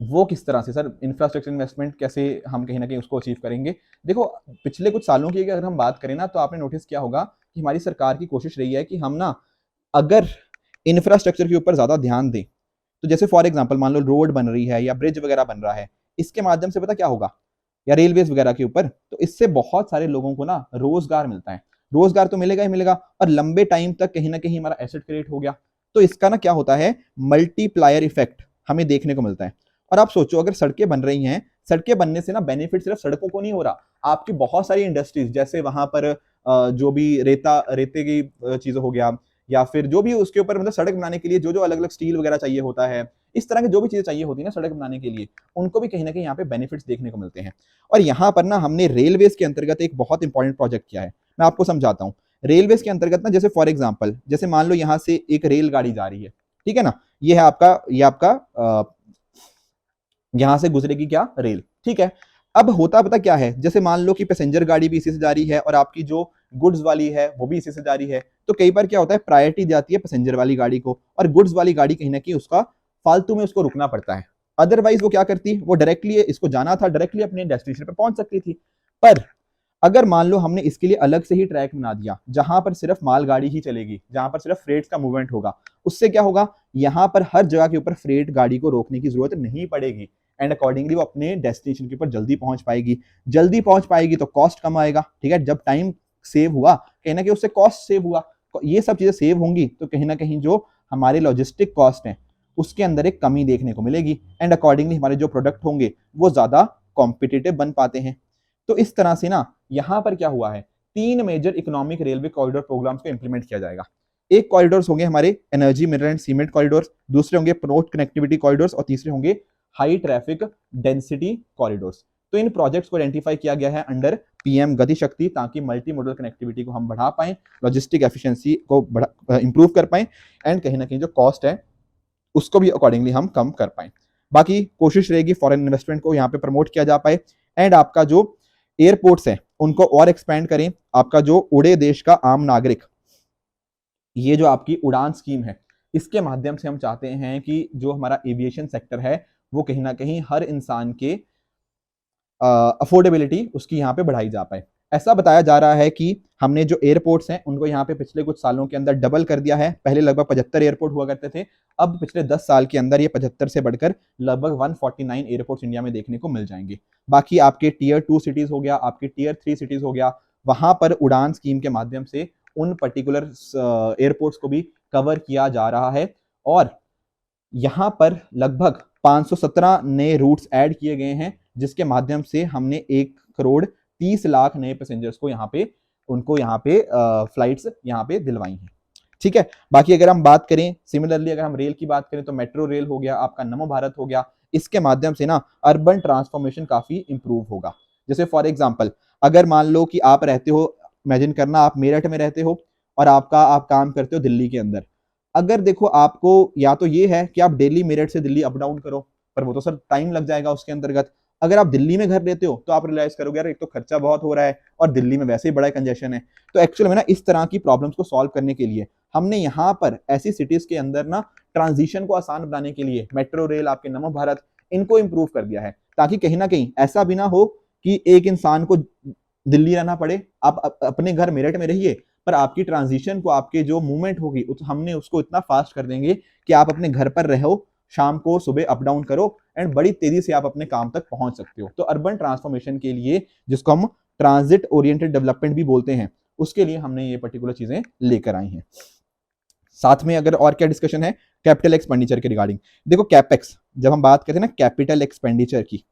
वो किस तरह से सर, इंफ्रास्ट्रक्चर इन्वेस्टमेंट कैसे हम कहीं ना कहीं उसको अचीव करेंगे। देखो, पिछले कुछ सालों की अगर हम बात करें ना, तो आपने नोटिस किया होगा कि हमारी सरकार की कोशिश रही है कि हम ना अगर इंफ्रास्ट्रक्चर के ऊपर ज्यादा ध्यान दें, तो जैसे फॉर एग्जांपल मान लो रोड बन रही है या ब्रिज वगैरह बन रहा है, इसके माध्यम से पता क्या होगा, या रेलवेज वगैरह के ऊपर, तो इससे बहुत सारे लोगों को ना रोजगार मिलता है। रोजगार तो मिलेगा ही मिलेगा, और लंबे टाइम तक कहीं ना कहीं हमारा एसेट क्रिएट हो गया। तो इसका ना क्या होता है, मल्टीप्लायर इफेक्ट हमें देखने को मिलता है। और आप सोचो, अगर सड़कें बन रही हैं, सड़कें बनने से ना बेनिफिट सिर्फ सड़कों को नहीं हो रहा, आपकी बहुत सारी इंडस्ट्रीज, जैसे वहां पर जो भी रेते की चीज हो गया, या फिर जो भी उसके ऊपर मतलब सड़क बनाने के लिए जो जो अलग अलग स्टील वगैरह चाहिए होता है, इस तरह की जो भी चीजें चाहिए होती है ना सड़क बनाने के लिए, उनको भी कहीं ना कहीं यहाँ पे बेनिफिट्स देखने को मिलते हैं। और यहाँ पर ना हमने रेलवेज के अंतर्गत एक बहुत इंपॉर्टेंट प्रोजेक्ट किया है, मैं आपको समझाता हूँ। रेलवेज के अंतर्गत ना, जैसे फॉर एग्जाम्पल, जैसे मान लो यहाँ से एक रेलगाड़ी जा रही है, ठीक है ना, ये है आपका यहां से गुजरेगी क्या, रेल, ठीक है। अब होता पता क्या है, जैसे मान लो कि पैसेंजर गाड़ी भी इसी से जा रही है और आपकी जो गुड्स वाली है वो भी इसी से जा रही है, तो कई बार क्या होता है, प्रायोरिटी जाती है पैसेंजर वाली गाड़ी को, और गुड्स वाली गाड़ी कहीं ना कहीं उसका फालतू में उसको रुकना पड़ता है। अदरवाइज वो क्या करती, वो डायरेक्टली, इसको जाना था डायरेक्टली अपने डेस्टिनेशन पे पहुंच सकती थी। पर अगर मान लो हमने इसके लिए अलग से ही ट्रैक बना दिया, जहां पर सिर्फ मालगाड़ी ही चलेगी, जहां पर सिर्फ फ्रेट का मूवमेंट होगा, उससे क्या होगा, यहां पर हर जगह के ऊपर फ्रेट गाड़ी को रोकने की जरूरत नहीं पड़ेगी, एंड अकॉर्डिंगली वो अपने डेस्टिनेशन के ऊपर जल्दी पहुंच पाएगी। जल्दी पहुंच पाएगी तो कॉस्ट कम आएगा, ठीक है। जब टाइम सेव हुआ, कहीं ना कहीं उससे कॉस्ट सेव हुआ, ये सब चीजें सेव होंगी, तो कहीं ना कहीं जो हमारे लॉजिस्टिक कॉस्ट है उसके अंदर एक कमी देखने को मिलेगी, एंड अकॉर्डिंगली हमारे जो प्रोडक्ट होंगे वो ज्यादा कॉम्पिटिटिव बन पाते हैं। तो इस तरह से ना यहां पर क्या हुआ है, 3 major economic railway corridor programs को इंप्लीमेंट किया जाएगा। एक कॉरिडोर्स होंगे हमारे energy, mineral and cement corridors, दूसरे होंगे प्रोट कनेक्टिविटी कॉरिडोर्स, और तीसरे होंगे हाई ट्रैफिक डेंसिटी कॉरिडोर्स। तो इन प्रोजेक्ट्स को आइडेंटिफाई किया गया है अंडर पीएम गति शक्ति, ताकि मल्टी मॉडल कनेक्टिविटी को हम बढ़ा पाएं, लॉजिस्टिक एफिशिएंसी को इंप्रूव कर पाएं, एंड कहीं ना कहीं जो कॉस्ट है उसको भी अकॉर्डिंगली हम कम कर पाएं। बाकी कोशिश रहेगी फॉरेन इन्वेस्टमेंट को यहाँ पे प्रमोट किया जा पाए, एंड आपका जो एयरपोर्ट्स हैं उनको और एक्सपेंड करें। आपका जो उड़े देश का आम नागरिक, ये जो आपकी उड़ान स्कीम है, इसके माध्यम से हम चाहते हैं कि जो हमारा एविएशन सेक्टर है वो कहीं ना कहीं हर इंसान के अफोर्डेबिलिटी उसकी यहाँ पे बढ़ाई जा पाए। ऐसा बताया जा रहा है कि हमने जो एयरपोर्ट्स हैं उनको यहाँ पे पिछले कुछ सालों के अंदर डबल कर दिया है। पहले लगभग 75 एयरपोर्ट हुआ करते थे, अब पिछले 10 साल के अंदर ये 75 से बढ़कर लगभग 149 एयरपोर्ट्स इंडिया में देखने को मिल जाएंगे। बाकी आपके टीयर 2 सिटीज हो गया, आपके टीयर 3 सिटीज हो गया, वहां पर उड़ान स्कीम के माध्यम से उन पर्टिकुलर एयरपोर्ट्स को भी कवर किया जा रहा है, और यहां पर लगभग 517 नए रूट्स ऐड किए गए हैं, जिसके माध्यम से हमने 1 करोड़ 30 लाख नए पैसेंजर्स को यहाँ पे, उनको यहाँ पे फ्लाइट्स यहाँ पे दिलवाई हैं, ठीक है। बाकी अगर हम बात करें सिमिलरली, अगर हम रेल की बात करें, तो मेट्रो रेल हो गया, आपका नमो भारत हो गया, इसके माध्यम से ना अर्बन ट्रांसफॉर्मेशन काफी इंप्रूव होगा। जैसे फॉर एग्जाम्पल, अगर मान लो कि आप रहते हो, इमेजिन करना आप मेरठ में रहते हो और आप काम करते हो दिल्ली के अंदर। अगर देखो, आपको या तो ये है कि आप डेली मेरठ से दिल्ली अप डाउन करो, पर वो तो सर टाइम लग जाएगा उसके अंतर्गत। अगर आप दिल्ली में घर लेते हो तो आप रियलाइज करोगे यार एक तो खर्चा बहुत हो रहा है और दिल्ली में वैसे ही बड़ा कंजेशन है। तो एक्चुअल में ना इस तरह की प्रॉब्लम्स को सॉल्व करने के लिए हमने यहाँ पर ऐसी सिटीज के अंदर ना ट्रांजिशन को आसान बनाने के लिए मेट्रो रेल, आपके नमो भारत, इनको इंप्रूव कर दिया है, ताकि कहीं ना कहीं ऐसा भी ना हो कि एक इंसान को दिल्ली रहना पड़े, आप अपने घर मेरठ में रहिए, पर आपकी ट्रांजिशन को, आपके जो मूवमेंट होगी हमने उसको इतना फास्ट कर देंगे कि आप अपने घर पर रहो, शाम को सुबह अप डाउन करो एंड बड़ी तेजी से आप अपने काम तक पहुंच सकते हो। तो अर्बन ट्रांसफॉर्मेशन के लिए, जिसको हम ट्रांजिट ओरिएंटेड डेवलपमेंट भी बोलते हैं, उसके लिए हमने ये पर्टिकुलर चीजें लेकर आई हैं। साथ में अगर और क्या डिस्कशन है कैपिटल एक्सपेंडिचर के रिगार्डिंग, देखो कैपेक्स, जब हम बात करते हैं ना कैपिटल एक्सपेंडिचर की,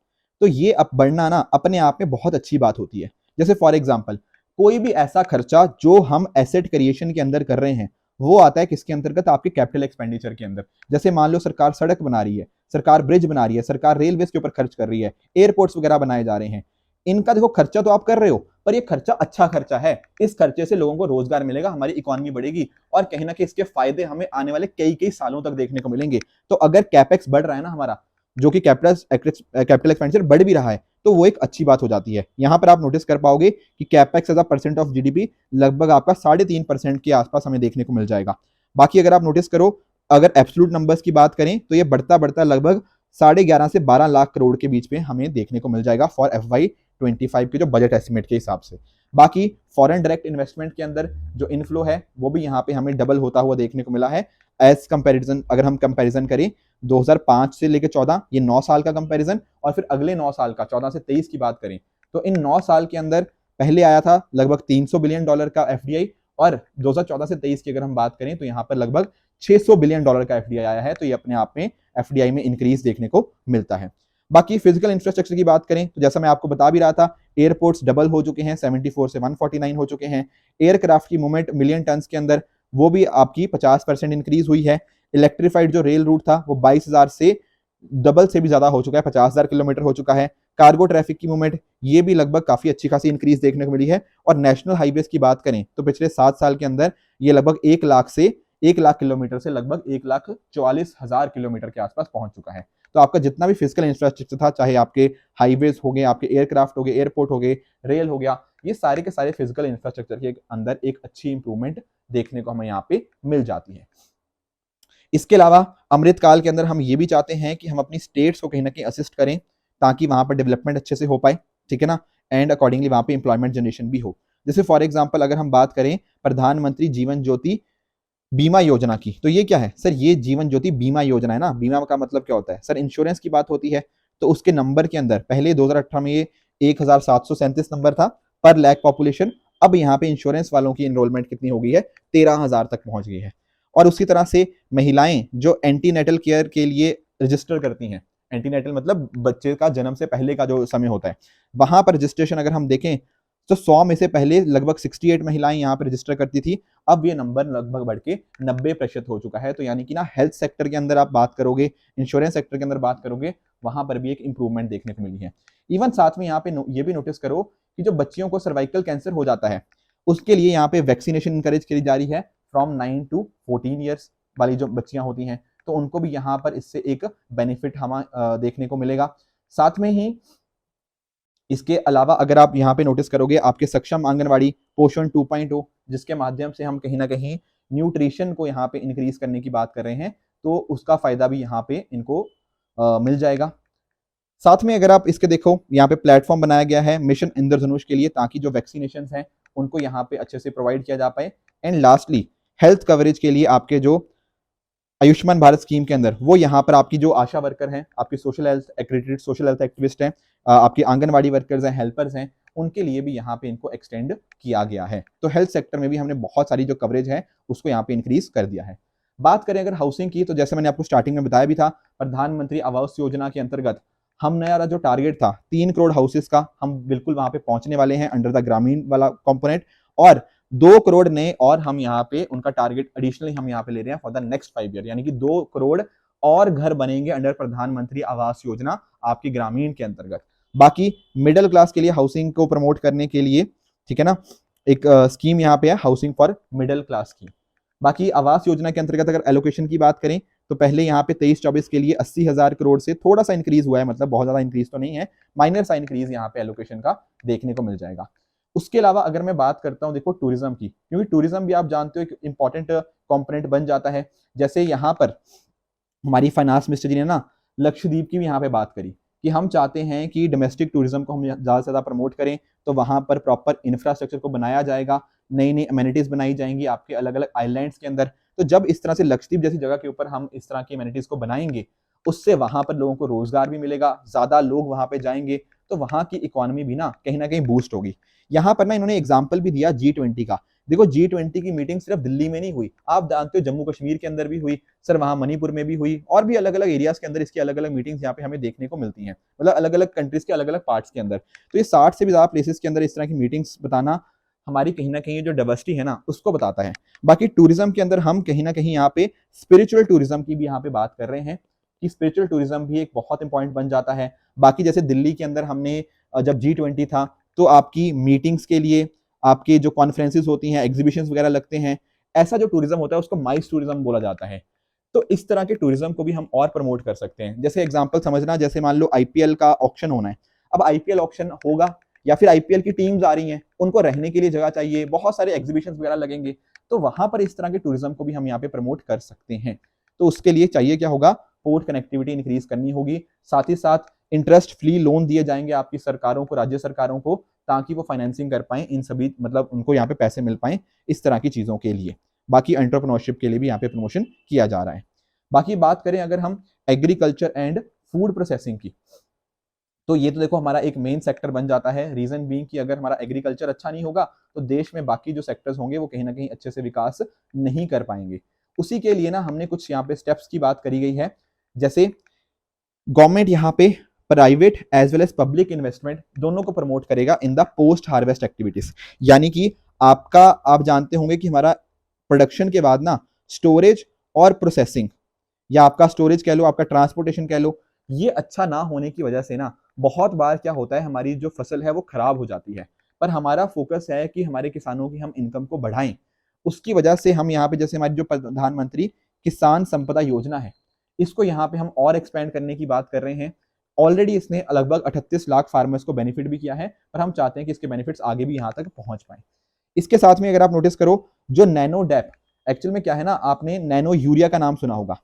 तो ये अब बढ़ना ना अपने आप में बहुत अच्छी बात होती है। जैसे फॉर एग्जांपल कोई भी ऐसा खर्चा जो हम एसेट क्रिएशन के अंदर कर रहे हैं, वो आता है किसके अंतर्गत, आपके कैपिटल एक्सपेंडिचर के अंदर। जैसे मान लो सरकार सड़क बना रही है, सरकार ब्रिज बना रही है, सरकार रेलवे के ऊपर खर्च कर रही है, एयरपोर्ट्स वगैरह बनाए जा रहे हैं, इनका देखो खर्चा तो आप कर रहे हो, पर ये खर्चा अच्छा खर्चा है, इस खर्चे से लोगों को रोजगार मिलेगा, हमारी इकोनॉमी बढ़ेगी और कहीं ना कहीं इसके फायदे हमें आने वाले कई कई सालों तक देखने को मिलेंगे। तो अगर कैपेक्स बढ़ रहा है ना हमारा, जो कि कैपिटल एक्सपेंडिचर बढ़ भी रहा है, तो वो एक अच्छी बात हो जाती है। यहां पर आप नोटिस कर पाओगे कि capex as a percent of GDP लगभग आपका 3.5% के आसपास हमें देखने को मिल जाएगा। बाकी अगर आप नोटिस करो, अगर एब्सोल्यूट नंबर्स की बात करें तो ये बढ़ता बढ़ता लगभग 11.5 से 12 लाख करोड़ के बीच में हमें देखने को मिल जाएगा फॉर FY25 के जो बजट एस्टिमेट के हिसाब से। बाकी फॉरेन डायरेक्ट इन्वेस्टमेंट के अंदर जो इनफ्लो है वो भी यहाँ पे हमें डबल होता हुआ देखने को मिला है एज कंपैरिजन। अगर हम कंपैरिजन करें 2005 से लेकर 14, ये 9 साल का कंपैरिजन, और फिर अगले 9 साल का 14 से 23 की बात करें तो इन 9 साल के अंदर पहले आया था लगभग $300 बिलियन का FDI, और 2014 से 23 की अगर हम बात करें तो यहाँ पर लगभग $600 बिलियन का FDI आया है। तो ये अपने आप में FDI में इंक्रीज देखने को मिलता है। बाकी फिजिकल इंफ्रास्ट्रक्चर की बात करें तो जैसा मैं आपको बता भी रहा था, एयरपोर्ट्स डबल हो चुके हैं, 74 से 149 हो चुके हैं। एयरक्राफ्ट की मूवमेंट मिलियन टन के अंदर वो भी आपकी 50% इंक्रीज हुई है। इलेक्ट्रीफाइड जो रेल रूट था वो 22,000 से डबल से भी ज्यादा हो चुका है, 50,000 किलोमीटर हो चुका है। कार्गो ट्रैफिक की मूवमेंट ये भी लगभग काफी अच्छी खासी इंक्रीज देखने को मिली है। और नेशनल हाईवेज की बात करें तो पिछले 7 साल के अंदर ये लगभग 1 लाख किलोमीटर से लगभग 1,44,000 किलोमीटर के आसपास पहुंच चुका है। तो आपका जितना भी फिजिकल इंफ्रास्ट्रक्चर था, चाहे आपके हाईवेज हो गए, आपके एयरक्राफ्ट हो गए, एयरपोर्ट हो गए, रेल हो गया, ये सारे के सारे फिजिकल इंफ्रास्ट्रक्चर के अंदर एक अच्छी इंप्रूवमेंट देखने को हमें यहाँ पे मिल जाती है। इसके अलावा अमृतकाल के अंदर हम ये भी चाहते हैं कि हम अपनी स्टेट्स को कहीं ना कहीं असिस्ट करें ताकि वहां पर डेवलपमेंट अच्छे से हो पाए, ठीक है ना, एंड अकॉर्डिंगली वहां पे एम्प्लॉयमेंट जनरेशन भी हो। जैसे फॉर एग्जांपल अगर हम बात करें प्रधानमंत्री जीवन ज्योति बीमा योजना की, तो ये क्या है सर, ये जीवन ज्योति बीमा योजना है ना। बीमा का मतलब क्या होता है सर, इंश्योरेंस की बात होती है। तो उसके नंबर के अंदर पहले 2018 में ये 1,737 नंबर था पर लैख पॉपुलेशन, अब यहाँ पे इंश्योरेंस वालों की एनरोलमेंट कितनी हो गई है, 13,000 तक पहुंच गई है। और उसी तरह से महिलाएं जो एंटीनेटल केयर के लिए रजिस्टर करती हैं, एंटीनेटल मतलब बच्चे का जन्म से पहले का जो समय होता है, वहां पर रजिस्ट्रेशन अगर हम देखें तो 100 में से पहले लगभग 68 महिलाएं यहाँ पर रजिस्टर करती थी, अब ये नंबर लगभग बढ़ के 90% हो चुका है। तो यानी कि ना हेल्थ सेक्टर के अंदर आप बात करोगे, इंश्योरेंस सेक्टर के अंदर बात करोगे, वहां पर भी एक इंप्रूवमेंट देखने को मिली है। इवन साथ में यहाँ पे ये भी नोटिस करो कि जो बच्चियों को सर्वाइकल कैंसर हो जाता है उसके लिए यहाँ पे वैक्सीनेशन इंकरेज करी जा रही है फ्रॉम 9 to 14 ईयर्स वाली जो बच्चियां होती हैं, तो उनको भी यहाँ पर इससे एक बेनिफिट हम देखने को मिलेगा। साथ में ही इसके अलावा अगर आप यहाँ पे नोटिस करोगे आपके सक्षम आंगनवाड़ी पोषण 2.0, जिसके माध्यम से हम कहीं ना कहीं न्यूट्रिशन को यहाँ पे इंक्रीज करने की बात कर रहे हैं, तो उसका फायदा भी यहाँ पे इनको मिल जाएगा। साथ में अगर आप इसके देखो यहाँ पे प्लेटफॉर्म बनाया गया है मिशन इंद्रधनुष के लिए, ताकि जो वैक्सीनेशन हैं उनको यहाँ पे अच्छे से प्रोवाइड किया जा पाए। एंड लास्टली हेल्थ कवरेज के लिए आपके जो आयुष्मान भारत स्कीम के अंदर, वो यहाँ पर आपकी जो आशा वर्कर हैं, आपकी social health accredited social health activist हैं, आपकी आंगनवाड़ी वर्कर्स हैं, हेल्पर्स हैं, उनके लिए भी यहाँ पे इनको एक्सटेंड किया गया है। तो हेल्थ सेक्टर में भी हमने बहुत सारी जो कवरेज है उसको यहाँ पे इंक्रीज कर दिया है। बात करें अगर हाउसिंग की, तो जैसे मैंने आपको स्टार्टिंग में बताया भी था, प्रधानमंत्री आवास योजना के अंतर्गत हम नया जो टारगेट था 3 करोड़ हाउसेस का, हम बिल्कुल वहां पे पहुंचने वाले हैं अंडर द ग्रामीण वाला कंपोनेंट, और 2 करोड़ नए और हम यहाँ पे उनका टारगेट एडिशनली हम यहाँ पे ले रहे हैं फॉर द नेक्स्ट 5 ईयर, यानी कि 2 करोड़ और घर बनेंगे अंडर प्रधानमंत्री आवास योजना आपकी ग्रामीण के अंतर्गत। बाकी मिडिल क्लास के लिए हाउसिंग को प्रमोट करने के लिए, ठीक है ना, एक स्कीम यहाँ पे है हाउसिंग फॉर मिडिल क्लास की। बाकी आवास योजना के अंतर्गत अगर एलोकेशन की बात करें तो पहले यहाँ पे 23-24 के लिए 80,000 करोड़ से थोड़ा सा इंक्रीज हुआ है, मतलब बहुत ज्यादा इंक्रीज तो नहीं है, माइनर सा इंक्रीज यहाँ पे एलोकेशन का देखने को मिल जाएगा। उसके अलावा अगर मैं बात करता हूँ देखो टूरिज्म की, क्योंकि टूरिज्म भी आप जानते हो एक इंपॉर्टेंट कंपोनेंट बन जाता है। जैसे यहाँ पर हमारी फाइनेंस मिनिस्टर जी ने ना लक्षद्वीप की भी यहाँ पे बात करी कि हम चाहते हैं कि डोमेस्टिक टूरिज्म को हम ज़्यादा से ज़्यादा प्रमोट करें, तो वहाँ पर प्रॉपर इंफ्रास्ट्रक्चर को बनाया जाएगा, नई नई अमेनिटीज़ बनाई जाएंगी आपके अलग अलग आइलैंड्स के अंदर। तो जब इस तरह से लक्षद्वीप जैसी जगह के ऊपर हम इस तरह की अमेनिटीज़ को बनाएंगे, उससे वहाँ पर लोगों को रोजगार भी मिलेगा, ज़्यादा लोग वहाँ पे जाएंगे, तो वहाँ की इकोनॉमी भी ना कहीं बूस्ट होगी। यहाँ पर ना इन्होंने एग्जाम्पल भी दिया G20 का। देखो G20 की मीटिंग सिर्फ दिल्ली में नहीं हुई, आप जानते हो जम्मू कश्मीर के अंदर भी हुई, सर वहाँ मणिपुर में भी हुई, और भी अलग अलग एरियाज के अंदर इसकी अलग अलग मीटिंग्स यहाँ पे हमें देखने को मिलती हैं, मतलब अलग अलग कंट्रीज के अलग अलग पार्ट्स के अंदर। तो ये 60 से भी ज्यादा प्लेसेस के अंदर इस तरह की मीटिंग्स बताना हमारी कहीं ना कहीं जो डाइवर्सिटी है ना उसको बताता है। बाकी टूरिज्म के अंदर हम कहीं ना कहीं यहाँ पे स्पिरिचुअल टूरिज्म की भी यहाँ पे बात कर रहे हैं कि स्पिरिचुअल टूरिज्म भी एक बहुत इंपॉर्टेंट बन जाता है। बाकी जैसे दिल्ली के अंदर हमने जब G20 था तो आपकी मीटिंग्स के लिए आपके जो कॉन्फ्रेंसेस होती हैं, एग्जीबिशंस वगैरह लगते हैं, ऐसा जो टूरिज्म होता है उसको माइस टूरिज्म बोला जाता है। तो इस तरह के टूरिज्म को भी हम और प्रमोट कर सकते हैं। जैसे एग्जांपल समझना, जैसे मान लो आईपीएल का ऑक्शन होना है, अब आईपीएल ऑक्शन होगा या फिर आईपीएल की टीम्स आ रही हैं, उनको रहने के लिए जगह चाहिए, बहुत सारे एग्जीबिशंस वगैरह लगेंगे, तो वहां पर इस तरह के टूरिज्म को भी हम यहाँ पे प्रमोट कर सकते हैं। तो उसके लिए चाहिए क्या होगा, पोर्ट कनेक्टिविटी इंक्रीज करनी होगी, साथ ही साथ इंटरेस्ट फ्री लोन दिए जाएंगे आपकी सरकारों को, राज्य सरकारों को, ताकि वो फाइनेंसिंग कर पाए इन सभी, मतलब उनको यहाँ पे पैसे मिल पाए इस तरह की चीजों के लिए। बाकी एंटरप्रेन्योरशिप के लिए भी यहाँ पे प्रमोशन किया जा रहा है। बाकी बात करें अगर हम एग्रीकल्चर एंड फूड प्रोसेसिंग की, तो ये तो देखो हमारा एक मेन सेक्टर बन जाता है। रीजन बीइंग कि अगर हमारा एग्रीकल्चर अच्छा नहीं होगा तो देश में बाकी जो सेक्टर्स होंगे वो कहीं ना कहीं अच्छे से विकास नहीं कर पाएंगे। उसी के लिए ना हमने कुछ यहाँ पे स्टेप्स की बात करी गई है, जैसे गवर्नमेंट यहाँ पे private as well as public investment दोनों को प्रमोट करेगा in the post harvest activities. यानी कि आपका, आप जानते होंगे कि हमारा प्रोडक्शन के बाद ना स्टोरेज और प्रोसेसिंग, या आपका स्टोरेज कह लो, आपका ट्रांसपोर्टेशन कह लो, ये अच्छा ना होने की वजह से ना बहुत बार क्या होता है, हमारी जो फसल है वो खराब हो जाती है। पर हमारा फोकस है कि हमारे किसानों की हम इनकम को बढ़ाएं। उसकी वजह से हम यहाँ पे जैसे हमारी जो प्रधानमंत्री किसान संपदा योजना है, इसको यहाँ पे हम और एक्सपेंड करने की बात कर रहे हैं। ऑलरेडी इसने लगभग 38 लाख फार्मर्स को बेनिफिट भी किया है, पर हम चाहते हैं कि इसके बेनिफिट्स आगे भी यहाँ तक पहुंच पाए। इसके साथ में अगर आप नोटिस करो, जो नैनो डैप, एक्चुअल में क्या है ना, आपने नैनो यूरिया का नाम सुना होगा।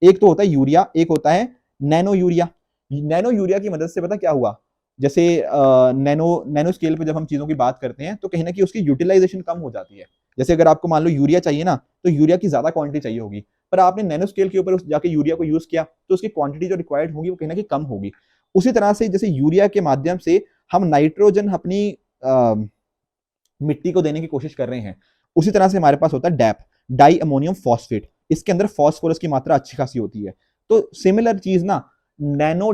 एक तो होता है यूरिया, एक होता है नैनो यूरिया। नैनो यूरिया की मदद से पता क्या हुआ, जैसे नैनो स्केल पे जब हम चीजों की बात करते हैं तो कहीं ना कहीं उसकी यूटिलाइजेशन कम हो जाती है। जैसे अगर आपको मान लो यूरिया चाहिए ना, तो यूरिया की ज्यादा क्वांटिटी चाहिए होगी, पर आपने नैनो स्केल के ऊपर जाके यूरिया को यूज किया तो उसकी क्वांटिटी जो रिक्वायर्ड होगी वो कहीं ना कहीं कम होगी। उसी तरह से जैसे यूरिया के माध्यम से हम नाइट्रोजन अपनी मिट्टी को देने की कोशिश कर रहे हैं, उसी तरह से हमारे पास होता है डैप, डाई अमोनियम फॉस्फेट। इसके अंदर फॉस्फोरस की मात्रा अच्छी खासी होती है। तो सिमिलर चीज ना नैनो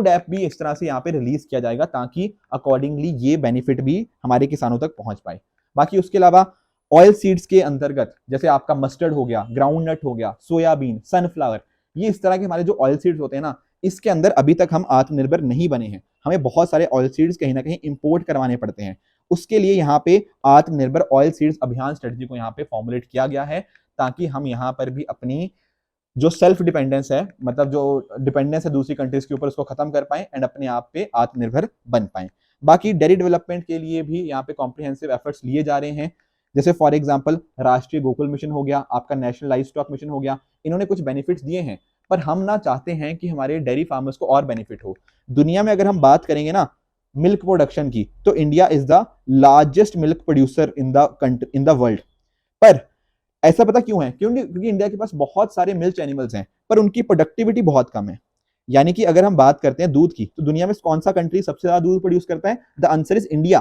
डैप भी इस तरह से यहाँ पे रिलीज किया जाएगा, ताकि अकॉर्डिंगली ये बेनिफिट भी हमारे किसानों तक पहुंच पाए। बाकी उसके अलावा ऑयल सीड्स के अंतर्गत जैसे आपका मस्टर्ड हो गया, ग्राउंड नट हो गया, सोयाबीन, सनफ्लावर, ये इस तरह के हमारे जो ऑयल सीड्स होते हैं ना, इसके अंदर अभी तक हम आत्मनिर्भर नहीं बने हैं। हमें बहुत सारे ऑयल सीड्स कहीं ना कहीं इंपोर्ट करवाने पड़ते हैं। उसके लिए यहाँ पे आत्मनिर्भर ऑयल सीड्स अभियान स्ट्रेटजी को यहाँ पे फॉर्मुलेट किया गया है, ताकि हम यहाँ पर भी अपनी जो सेल्फ डिपेंडेंस है, मतलब जो डिपेंडेंस है दूसरी कंट्रीज के ऊपर, उसको खत्म कर पाए एंड अपने आप पे आत्मनिर्भर बन पाए। बाकी डेयरी डेवलपमेंट के लिए भी यहाँ पे कॉम्प्रिहेंसिव एफर्ट्स लिए जा रहे हैं। जैसे फॉर एग्जांपल राष्ट्रीय गोकुल मिशन हो गया, आपका नेशनल लाइव स्टॉक मिशन हो गया, इन्होंने कुछ बेनिफिट्स दिए हैं, पर हम ना चाहते हैं कि हमारे डेयरी फार्मर्स को और बेनिफिट हो। दुनिया में अगर हम बात करेंगे ना मिल्क प्रोडक्शन की, तो India is the largest milk producer in the world. पर ऐसा पता क्यों है, क्योंकि इंडिया के पास बहुत सारे मिल्क एनिमल्स हैं, पर उनकी प्रोडक्टिविटी बहुत कम है। यानी कि अगर हम बात करते हैं दूध की, तो दुनिया में कौन सा कंट्री सबसे ज्यादा दूध प्रोड्यूस करता है? The answer is India.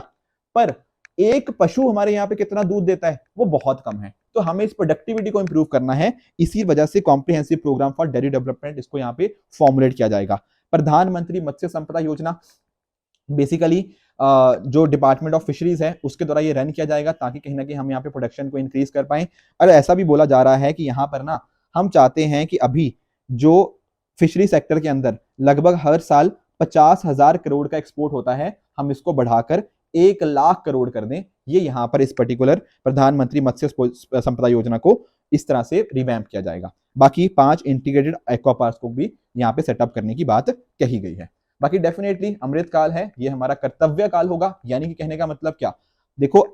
पर एक पशु हमारे यहाँ पे कितना दूध देता है? वो बहुत कम है। तो हमें इस प्रोडक्टिविटी को इंप्रूव करना है, इसी वजह से comprehensive program for dairy development इसको यहाँ पे फॉर्मुलेट किया जाएगा। प्रधानमंत्री मत्स्य संपदा योजना बेसिकली जो डिपार्टमेंट ऑफ फिशरीज है उसके द्वारा ये रन किया जाएगा, ताकि कहीं ना कहीं हम यहाँ पे प्रोडक्शन को इंक्रीज कर पाए। और ऐसा भी बोला जा रहा है कि यहाँ पर ना हम चाहते हैं कि अभी जो फिशरी सेक्टर के अंदर लगभग हर साल 50,000 करोड़ का एक्सपोर्ट होता है, हम इसको बढ़ाकर 1 लाख करोड़ कर दें। ये यहाँ पर इस पर्टिकुलर प्रधानमंत्री मत्स्य संपदा योजना को इस तरह से रिवैम्प किया जाएगा। बाकी 5 इंटीग्रेटेड एक्वा पार्क्स को भी यहाँ पे सेटअप करने की बात कही गई है। बाकी डेफिनेटली अमृत काल है, ये हमारा कर्तव्य काल होगा, यानी कि कहने का मतलब क्या, देखो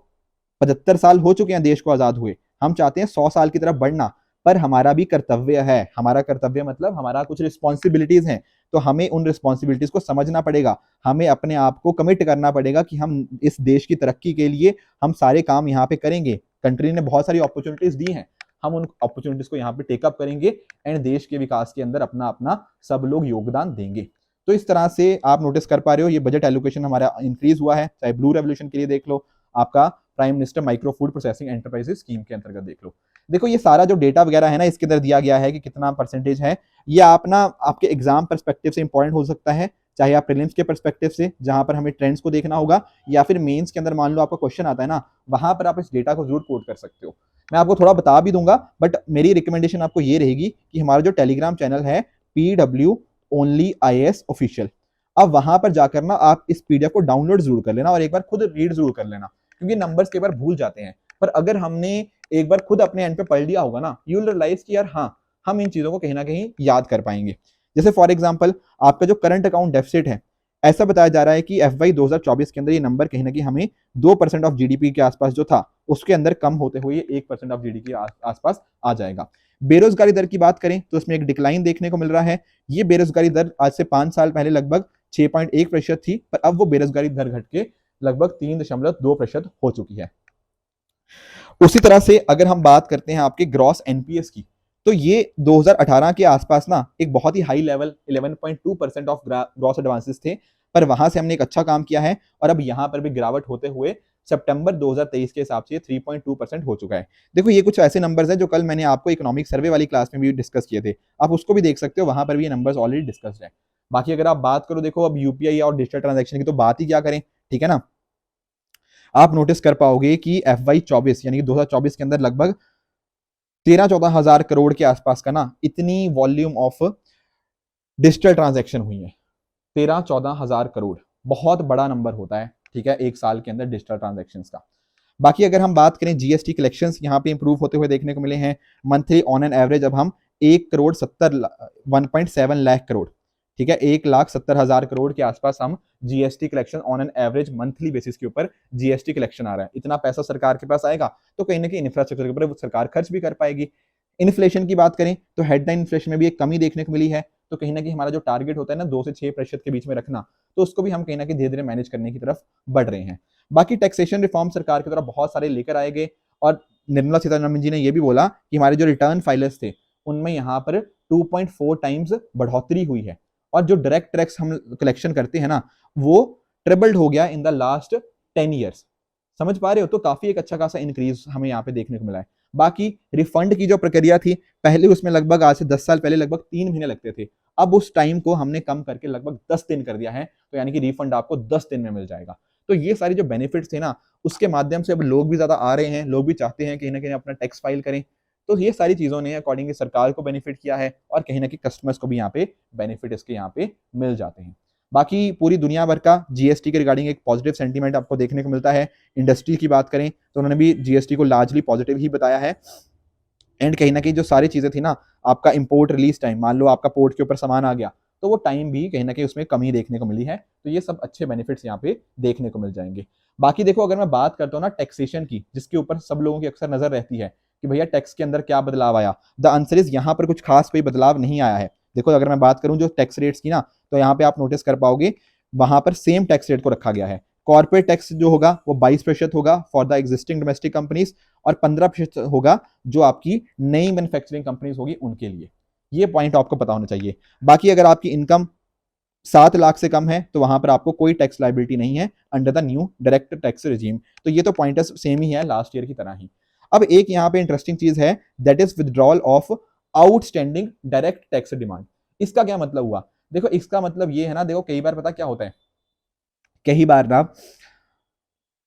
75 साल हो चुके हैं देश को आजाद हुए, हम चाहते हैं 100 साल की तरफ बढ़ना, पर हमारा भी कर्तव्य है, हमारा कर्तव्य मतलब हमारा कुछ रिस्पॉन्सिबिलिटीज हैं, तो हमें उन रिस्पॉन्सिबिलिटीज को समझना पड़ेगा, हमें अपने आप को कमिट करना पड़ेगा कि हम इस देश की तरक्की के लिए हम सारे काम यहाँ पे करेंगे। कंट्री ने बहुत सारी अपॉर्चुनिटीज दी हैं, हम उन अपॉर्चुनिटीज को यहाँ पे टेकअप करेंगे एंड देश के विकास के अंदर अपना अपना सब लोग योगदान देंगे। तो इस तरह से आप नोटिस कर पा रहे हो ये बजट एलोकेशन हमारा इंक्रीज हुआ है, चाहे ब्लू रेवोल्यूशन के लिए देख लो, आपका prime minister micro food processing enterprises scheme के अंतर्गत देख लो। देखो ये सारा जो डेटा वगैरह है ना, इसके अंदर दिया गया है कि कितना परसेंटेज है, ये आप ना आपके एग्जाम परस्पेक्टिव से इंपॉर्टेंट हो सकता है, चाहे आप प्रीलिम्स के परस्पेक्टिव से जहां पर हमें ट्रेंड्स को देखना होगा, या फिर मेंस के अंदर मान लो आपका क्वेश्चन आता है ना, वहां पर आप इस डेटा को जरूर कोट कर सकते हो। मैं आपको थोड़ा बता भी दूंगा, बट मेरी रिकमेंडेशन आपको ये रहेगी कि हमारा जो टेलीग्राम चैनल है PW ओनली IAS ऑफिशियल, अब वहां पर जाकर ना आप इस PDF को डाउनलोड जरूर कर लेना और एक बार खुद रीड जरूर कर लेना, क्योंकि नंबर्स कई बार भूल जाते हैं, पर अगर हमने एक बार खुद अपने एंड पे पढ़ लिया होगा ना, यू विल रियलाइज कि यार हाँ, हम इन चीजों को कहीं ना कहीं याद कर पाएंगे। जैसे फॉर एग्जांपल आपका जो करंट अकाउंट डेफिसिट है, ऐसा बताया जा रहा है कि FY 2024 के अंदर ये नंबर कहीं ना कहीं हमें 2% ऑफ GDP के आसपास जो था उसके अंदर कम होते हुए 1% ऑफ GDP के आसपास आ जाएगा। बेरोजगारी दर की बात करें तो उसमें एक डिक्लाइन देखने को मिल रहा है, ये बेरोजगारी दर आज से 5 साल पहले लगभग 6.1% थी, पर अब वो बेरोजगारी दर घट के लगभग 3.2% हो चुकी है। उसी तरह से अगर हम बात करते हैं आपके ग्रॉस NPS की, तो ये 2018 के आसपास ना एक बहुत ही high level 11.2% of gross advances थे, पर वहां से हमने एक अच्छा काम किया है और अब यहां पर भी गिरावट होते हुए सितंबर 2023 के हिसाब से 3.2% हो चुका है। देखो ये कुछ ऐसे नंबर्स हैं जो कल मैंने आपको इकोनॉमिक सर्वे वाली क्लास में भी डिस्कस किए थे, आप उसको भी देख सकते हो, वहां पर भी ये नंबर्स ऑलरेडी डिस्कस्ड है। बाकी अगर आप बात करो, देखो अब UPI और डिजिटल ट्रांजेक्शन की तो बात ही क्या करें, ठीक है ना। आप नोटिस कर पाओगे कि FY 24 यानी कि 2024 के अंदर लगभग 13-14 हजार करोड़ के आसपास का ना इतनी वॉल्यूम ऑफ डिजिटल ट्रांजैक्शन हुई है। 13-14 हजार करोड़ बहुत बड़ा नंबर होता है, ठीक है, एक साल के अंदर डिजिटल ट्रांजैक्शंस का। बाकी अगर हम बात करें GST कलेक्शंस यहाँ पे इंप्रूव होते हुए देखने को मिले हैं, मंथली ऑन एन एवरेज अब हम 1.7 लाख करोड़, ठीक है, 1,70,000 करोड़ के आसपास हम GST collection on an average monthly basis के ऊपर GST कलेक्शन आ रहा है। इतना पैसा सरकार के पास आएगा तो कहीं ना कहीं इंफ्रास्ट्रक्चर के ऊपर सरकार खर्च भी कर पाएगी। इन्फ्लेशन की बात करें तो हेडलाइन इन्फ्लेशन में भी एक कमी देखने को मिली है, तो कहीं ना कहीं हमारा जो टारगेट होता है ना 2 से 6% के बीच में रखना, तो उसको भी हम कहीं ना कहीं धीरे धीरे मैनेज करने की तरफ बढ़ रहे हैं। बाकी टैक्सेशन रिफॉर्म सरकार की तरफ बहुत सारे लेकर आए गए, और निर्मला सीतारमण जी ने यह भी बोला कि हमारे जो रिटर्न फाइलर्स थे उनमें यहाँ पर 2.4 टाइम्स बढ़ोतरी हुई है, और जो डायरेक्ट टैक्स हम कलेक्शन करते हैं ना वो ट्रिपल्ड हो गया इन द लास्ट 10 ईयर्स। समझ पा रहे हो, तो काफी एक अच्छा खासा इंक्रीज हमें यहाँ पे देखने को मिला है। बाकी रिफंड की जो प्रक्रिया थी पहले, उसमें लगभग आज से 10 साल पहले लगभग 3 महीने लगते थे, अब उस टाइम को हमने कम करके लगभग 10 दिन कर दिया है, तो यानी कि रिफंड आपको 10 दिन में मिल जाएगा। तो ये सारी जो बेनिफिट्स थे ना, उसके माध्यम से अब लोग भी ज्यादा आ रहे हैं, लोग भी चाहते हैं कहीं ना कहीं अपना टैक्स फाइल करें, तो ये सारी चीजों ने अकॉर्डिंगली सरकार को बेनिफिट किया है और कहीं ना कहीं कस्टमर्स को भी यहाँ पे बेनिफिट इसके यहाँ पे मिल जाते हैं। बाकी पूरी दुनिया भर का GST के रिगार्डिंग एक पॉजिटिव सेंटीमेंट आपको देखने को मिलता है। इंडस्ट्री की बात करें तो उन्होंने भी GST को लार्जली पॉजिटिव ही बताया है, एंड कहीं ना कहीं जो सारी चीजें थी ना, आपका इंपोर्ट रिलीज टाइम, मान लो आपका पोर्ट के ऊपर सामान आ गया तो वो टाइम भी कहीं ना कहीं उसमें कमी देखने को मिली है, तो ये सब अच्छे बेनिफिट्स यहाँ पे देखने को मिल जाएंगे। बाकी देखो अगर मैं बात करता हूँ ना टैक्सेशन की, जिसके ऊपर सब लोगों की अक्सर नजर रहती है कि भैया टैक्स के अंदर क्या बदलाव आया, द आंसर इज यहाँ पर कुछ खास कोई बदलाव नहीं आया है। देखो अगर मैं बात करूं जो टैक्स रेट्स की ना, तो यहाँ पे आप नोटिस कर पाओगे वहां पर सेम टैक्स रेट को रखा गया है। कॉर्पोरेट टैक्स जो होगा वो 22% होगा for the existing domestic companies, और 15% होगा जो आपकी नई मैन्युफैक्चरिंग कंपनीज होगी उनके लिए। ये पॉइंट आपको पता होना चाहिए। बाकी अगर आपकी इनकम 7 लाख से कम है तो वहां पर आपको कोई टैक्स लाइबिलिटी नहीं है under the new direct tax regime. तो ये तो पॉइंटर्स सेम ही है लास्ट ईयर की तरह ही। अब एक यहाँ पे इंटरेस्टिंग चीज है, that is withdrawal of outstanding direct tax demand. इसका क्या मतलब हुआ, देखो इसका मतलब ये है ना, देखो कई बार पता क्या होता है, कई बार ना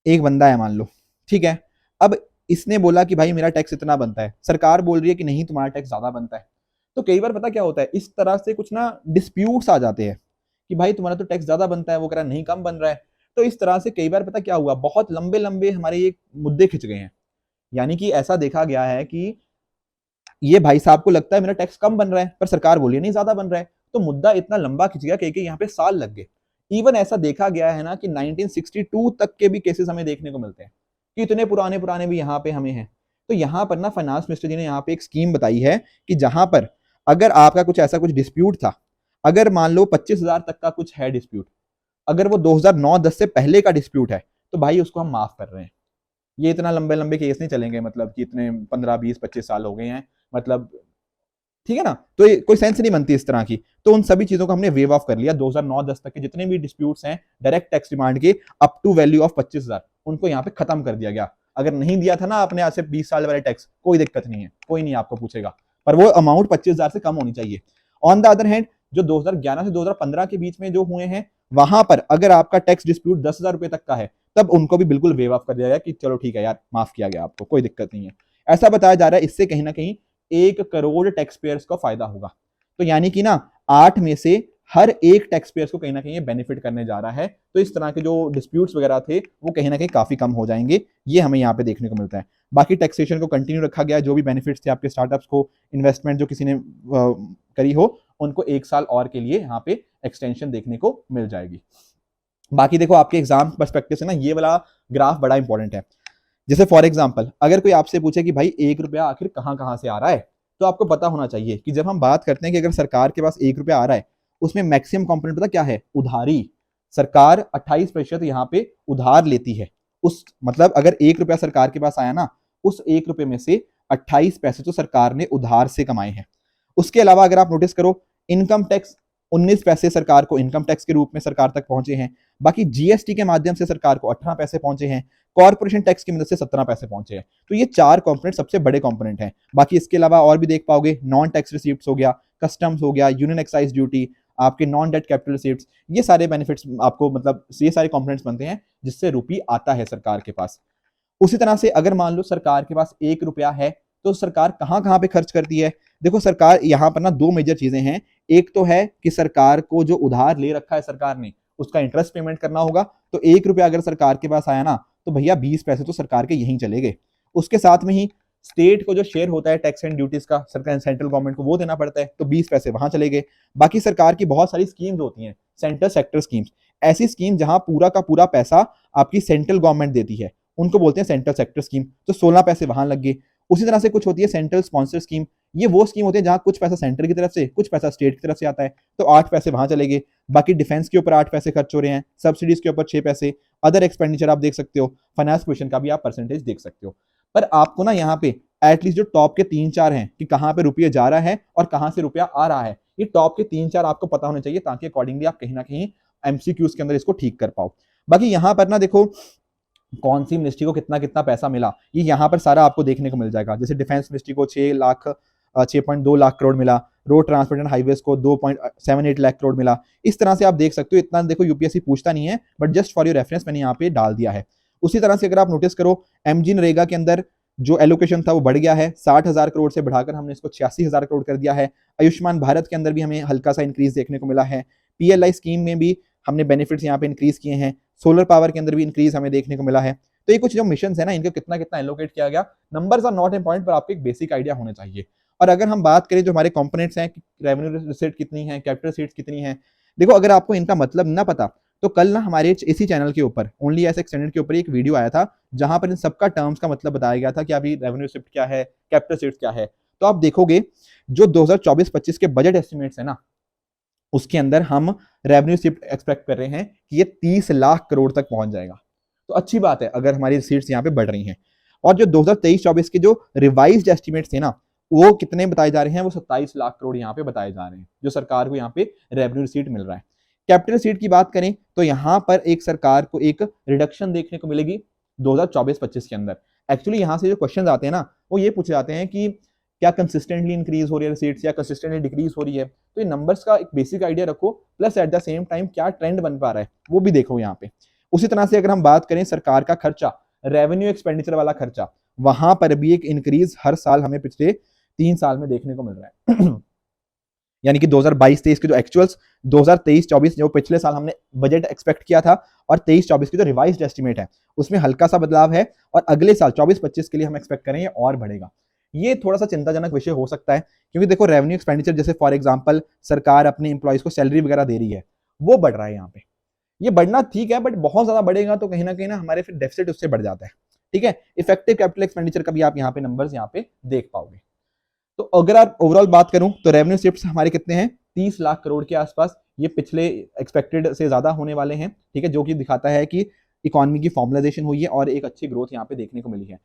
एक बंदा है मान लो, ठीक है, अब इसने बोला कि भाई मेरा टैक्स इतना बनता है, सरकार बोल रही है कि नहीं तुम्हारा टैक्स ज्यादा बनता है, तो कई बार पता क्या होता है, इस तरह से कुछ ना डिस्प्यूट्स आ जाते हैं कि भाई तुम्हारा तो टैक्स ज्यादा बनता है, वो कह रहा नहीं कम बन रहा है। तो इस तरह से कई बार पता क्या हुआ, बहुत लंबे लंबे हमारे ये मुद्दे खिंच गए हैं। यानी कि ऐसा देखा गया है कि ये भाई साहब को लगता है मेरा टैक्स कम बन रहा है, पर सरकार बोली नहीं ज्यादा बन रहा है, तो मुद्दा इतना लंबा खिंच गया कि यहाँ पे साल लग गए। इवन ऐसा देखा गया है ना कि 1962 तक के भी केसेस हमें देखने को मिलते हैं, कि इतने पुराने पुराने भी यहाँ पे हमें हैं। तो यहाँ पर ना फाइनेंस मिनिस्टर जी ने यहाँ पे एक स्कीम बताई है कि जहां पर अगर आपका कुछ ऐसा कुछ डिस्प्यूट था, अगर मान लो 25,000 तक का कुछ है डिस्प्यूट, अगर वो 2009-10 से पहले का डिस्प्यूट है, तो भाई उसको हम माफ कर रहे हैं। ये इतना लंबे लंबे केस नहीं चलेंगे, मतलब कि इतने 15-20-25 साल हो गए हैं, मतलब ठीक है ना, तो ये कोई सेंस नहीं बनती इस तरह की। तो उन सभी चीजों को हमने वेव ऑफ कर लिया। 2009-10 तक के जितने भी डिस्प्यूट्स हैं डायरेक्ट टैक्स डिमांड के अप टू वैल्यू ऑफ 25,000, उनको यहाँ पे खत्म कर दिया गया। अगर नहीं दिया था ना आपने आज से 20 साल वाले टैक्स, कोई दिक्कत नहीं है, कोई नहीं आपको पूछेगा, पर वो अमाउंट 25,000 से कम होनी चाहिए। ऑन द अदर हैंड जो 2011 से 2015 के बीच में जो हुए हैं, वहां पर अगर आपका टैक्स डिस्प्यूट 10,000 रुपए तक का है, तब उनको भी बिल्कुल वेव ऑफ कर दिया गया कि चलो ठीक है यार, माफ किया गया आपको, कोई दिक्कत नहीं है। ऐसा बताया जा रहा है इससे कहीं ना कहीं 1 करोड़ टैक्स पेयर्स को फायदा होगा। तो यानी कि ना 8 में से हर एक टैक्स पेयर्स को कहीं ना कहीं बेनिफिट करने जा रहा है। तो इस तरह के जो डिस्प्यूट्स वगैरह थे वो कहीं ना कहीं काफी कम हो जाएंगे, ये हमें यहाँ पे देखने को मिलता है। बाकी टैक्सेशन को कंटिन्यू रखा गया है, जो भी बेनिफिट्स थे आपके स्टार्टअप्स को, इन्वेस्टमेंट जो किसी ने करी हो, उनको 1 साल और के लिए यहाँ पे एक्सटेंशन देखने को मिल जाएगी। बाकी देखो आपके एग्जाम पर्सपेक्टिव से ना ये वाला ग्राफ बड़ा इंपॉर्टेंट है। जैसे फॉर एग्जाम्पल अगर कोई आपसे पूछे कि भाई 1 रुपया आखिर कहाँ कहाँ से आ रहा है, तो आपको पता होना चाहिए कि जब हम बात करते हैं कि अगर सरकार के पास 1 रुपया आ रहा है, उसमें मैक्सिमम कंपोनेंट पता क्या है? उधारी। सरकार 28% यहाँ पे उधार लेती है। उस मतलब अगर 1 रुपया सरकार के पास आया ना, उस 1 रुपये में से 28 पैसे तो सरकार ने उधार से कमाए हैं। उसके अलावा अगर आप नोटिस करो, इनकम टैक्स 19 पैसे सरकार को इनकम टैक्स के रूप में सरकार तक पहुंचे हैं। बाकी जीएसटी के माध्यम से सरकार को 18 पैसे पहुंचे हैं। कॉर्पोरेशन टैक्स की मदद से 17 पैसे पहुंचे हैं। तो ये 4 कंपोनेंट सबसे बड़े कंपोनेंट हैं। बाकी इसके अलावा और भी देख पाओगे, नॉन टैक्स रिसीप्ट्स हो गया, कस्टम्स हो गया, यूनियन एक्साइज ड्यूटी, आपके नॉन डेट कैपिटल रिसीप्ट्स, ये सारे बेनिफिट्स आपको मतलब ये सारे कंपोनेंट्स बनते हैं जिससे रुपये आता है सरकार के पास। उसी तरह से अगर मान लो सरकार के पास 1 रुपया है, तो सरकार कहाँ कहाँ पे खर्च करती है? देखो सरकार यहाँ पर ना 2 मेजर चीजें हैं। एक तो है कि सरकार को जो उधार ले रखा है सरकार ने, उसका इंटरेस्ट पेमेंट करना होगा। तो 1 रुपया अगर सरकार के पास आया ना, तो भैया 20 पैसे तो सरकार के यहीं चले गए। उसके साथ में ही स्टेट को जो शेयर होता है टैक्स एंड ड्यूटीज का, सरकार सेंट्रल गवर्नमेंट को वो देना पड़ता है, तो 20 पैसे वहां चले गए। बाकी सरकार की बहुत सारी स्कीम्स होती हैं, सेंटर सेक्टर स्कीम्स, ऐसी स्कीम जहां पूरा का पूरा पैसा आपकी सेंट्रल गवर्नमेंट देती है, उनको बोलते हैं सेंट्रल सेक्टर स्कीम, तो 16 पैसे वहां लग गए। उसी तरह से कुछ होती है सेंट्रल स्पॉन्सर स्कीम, ये वो स्कीम होती है जहां कुछ पैसा सेंटर की तरफ से, कुछ पैसा स्टेट की तरफ से आता है, तो 8 पैसे वहां चले गए। बाकी डिफेंस के ऊपर 8 पैसे खर्च हो रहे हैं, सब्सिडीज के ऊपर 6 पैसे, अदर एक्सपेंडिचर आप देख सकते हो, फाइनेंस क्वेश्चन का भी आप परसेंटेज देख सकते हो। पर आपको ना यहाँ पे एटलीस्ट जो टॉप के 3-4 हैं कि कहाँ पे रुपया जा रहा है और कहाँ से रुपया आ रहा है, ये टॉप के 3-4 आपको पता होने चाहिए, ताकि अकॉर्डिंगली आप कहीं ना कहीं एमसीक्यूज के अंदर इसको ठीक कर पाओ। बाकी यहाँ पर ना देखो कौन सी मिनिस्ट्री को कितना कितना पैसा मिला, ये यहाँ पर सारा आपको देखने को मिल जाएगा। जैसे डिफेंस मिनिस्ट्री को 6.2 लाख करोड़ मिला, रोड ट्रांसपोर्ट एंड हाईवेज को 2.78 लाख करोड़ मिला। इस तरह से आप देख सकते हो, इतना देखो यूपीएससी पूछता नहीं है, but just for your reference मैंने यहाँ पे डाल दिया है। उसी तरह से अगर आप नोटिस करो, एमजी नरेगा के अंदर जो एलोकेशन था वो बढ़ गया है, 60,000 करोड़ से बढ़ाकर हमने इसको 86,000 करोड़ कर दिया है। आयुष्मान भारत के अंदर भी हमें हल्का सा इंक्रीज देखने को मिला है। पीएलआई स्कीम में भी हमने बेनिफिट्स यहाँ पे इंक्रीज किए हैं। सोलर पावर के अंदर भी इंक्रीज हमें देखने को मिला है। तो ये कुछ जो मिशन है ना, इनको कितना कितना एलोकेट किया गया, नंबर्स आर नॉट इंपॉर्टेंट, पर आपको एक बेसिक आइडिया होना चाहिए। और अगर हम बात करें जो हमारे कंपोनेंट्स हैं, रेवेन्यू रिसीट कितनी है, कैपिटल रिसीट्स कितनी है, देखो अगर आपको इनका मतलब ना पता, तो कल ना हमारे इसी चैनल के ऊपर ओनली एस एक्सटेंडेड के ऊपर एक वीडियो आया था, जहां पर इन सबका टर्म्स का मतलब बताया गया था कि अभी रेवेन्यू रिसीट क्या है, कैपिटल रिसीट्स क्या है। तो आप देखोगे जो 2024-25 के बजट एस्टिमेट्स है ना, उसके अंदर हम रेवेन्यू रिसीट एक्सपेक्ट कर रहे हैं कि ये 30 लाख करोड़ तक पहुंच जाएगा। तो अच्छी बात है अगर हमारी रिसीट्स यहाँ पे बढ़ रही हैं। और जो 2023-24 के जो रिवाइज्ड एस्टिमेट्स थे ना, वो कितने बताए जा रहे हैं? वो 27 लाख करोड़ यहाँ पे बताए जा रहे हैं, जो सरकार को यहाँ पे रेवेन्यू रिसीट मिल रहा है। कैपिटल रिसीट की बात करें तो यहाँ पर एक सरकार को एक रिडक्शन देखने को मिलेगी 2024-25 के अंदर। एक्चुअली यहाँ से जो क्वेश्चन आते हैं ना, वो ये पूछे जाते हैं कि क्या कंसिस्टेंटली इंक्रीज हो रही है रिसीट्स या कंसिस्टेंटली डिक्रीज हो रही है। तो ये नंबर्स का एक बेसिक आइडिया रखो, plus at the same time क्या ट्रेंड बन पा रहा है वो भी देखो यहाँ पे। उसी तरह से अगर हम बात करें सरकार का खर्चा, रेवेन्यू एक्सपेंडिचर वाला खर्चा, वहां पर भी एक इंक्रीज हर साल हमें पिछले 3 साल में देखने को मिल रहा है। यानी कि 2022-23 के जो एक्चुअल्स, 2023-24 जो पिछले साल हमने बजट एक्सपेक्ट किया था, और 23-24 की जो रिवाइज्ड एस्टिमेट है उसमें हल्का सा बदलाव है, और अगले साल 24-25 के लिए हम एक्सपेक्ट करें ये और बढ़ेगा। ये थोड़ा सा चिंताजनक विषय हो सकता है, क्योंकि देखो रेवेन्यू एक्सपेंडिचर जैसे फॉर एग्जांपल सरकार अपने एम्प्लॉयज को सैलरी वगैरह दे रही है, वो बढ़ रहा है यहाँ पे। ये बढ़ना ठीक है, बट बहुत ज्यादा बढ़ेगा तो कहीं ना हमारे फिर डेफिसिट उससे बढ़ जाता है। ठीक है, इफेक्टिव कैपिटल एक्सपेंडिचर का भी आप यहाँ पे नंबर्स यहाँ पे देख पाओगे। तो अगर आप ओवरऑल बात करूं तो रेवेन्यू शिफ्ट्स हमारे कितने हैं, 30 लाख करोड़ के आसपास। ये पिछले एक्सपेक्टेड से ज्यादा होने वाले हैं। ठीक है, जो कि दिखाता है कि इकोनॉमी की फॉर्मुलाइजेशन हुई है और एक अच्छी ग्रोथ यहाँ पे देखने को मिली है।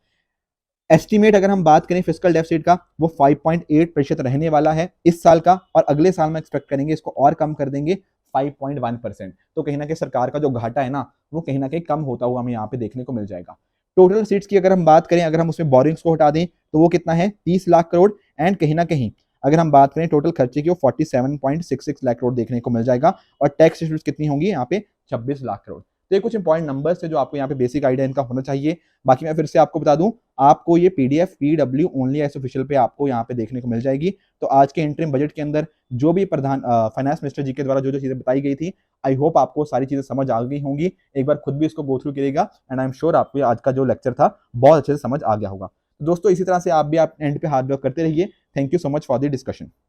एस्टिमेट अगर हम बात करें फिस्कल डेफिसिट का, वो 5.8% रहने वाला है इस साल का, और अगले साल में एक्सपेक्ट करेंगे इसको और कम कर देंगे 5.1%। तो कहीं ना कहीं सरकार का जो घाटा है ना, वो कहीं ना कहीं कम होता हुआ हमें यहाँ पे देखने को मिल जाएगा। टोटल सीट्स की अगर हम बात करें, अगर हम उसमें बोरिंग्स को हटा दें तो वो कितना है, 30 लाख करोड़। एंड कहीं ना कहीं अगर हम बात करें टोटल खर्चे की, वो 47.66 लाख करोड़ देखने को मिल जाएगा। और टैक्स रिसीट्स कितनी होंगी यहाँ पे, 26 लाख करोड़। तो ये कुछ इंपॉर्टेंट नंबर्स है जो आपको यहाँ पे बेसिक आइडिया इनका होना चाहिए। बाकी मैं फिर से आपको बता दूं, आपको ये PDF PW only S official पे आपको यहाँ पे देखने को मिल जाएगी। तो आज के इंटरिम बजट के अंदर जो भी प्रधान फाइनेंस मिनिस्टर जी के द्वारा जो जो चीजें बताई गई थी, आई होप आपको सारी चीजें समझ आ गई होंगी। एक बार खुद भी इसको गो थ्रू करिएगा, एंड आई एम श्योर आपको आज का जो लेक्चर था बहुत अच्छे से समझ आ गया होगा। दोस्तों इसी तरह से आप भी आप एंड पे हार्ड वर्क करते रहिए। Thank you so much for the discussion.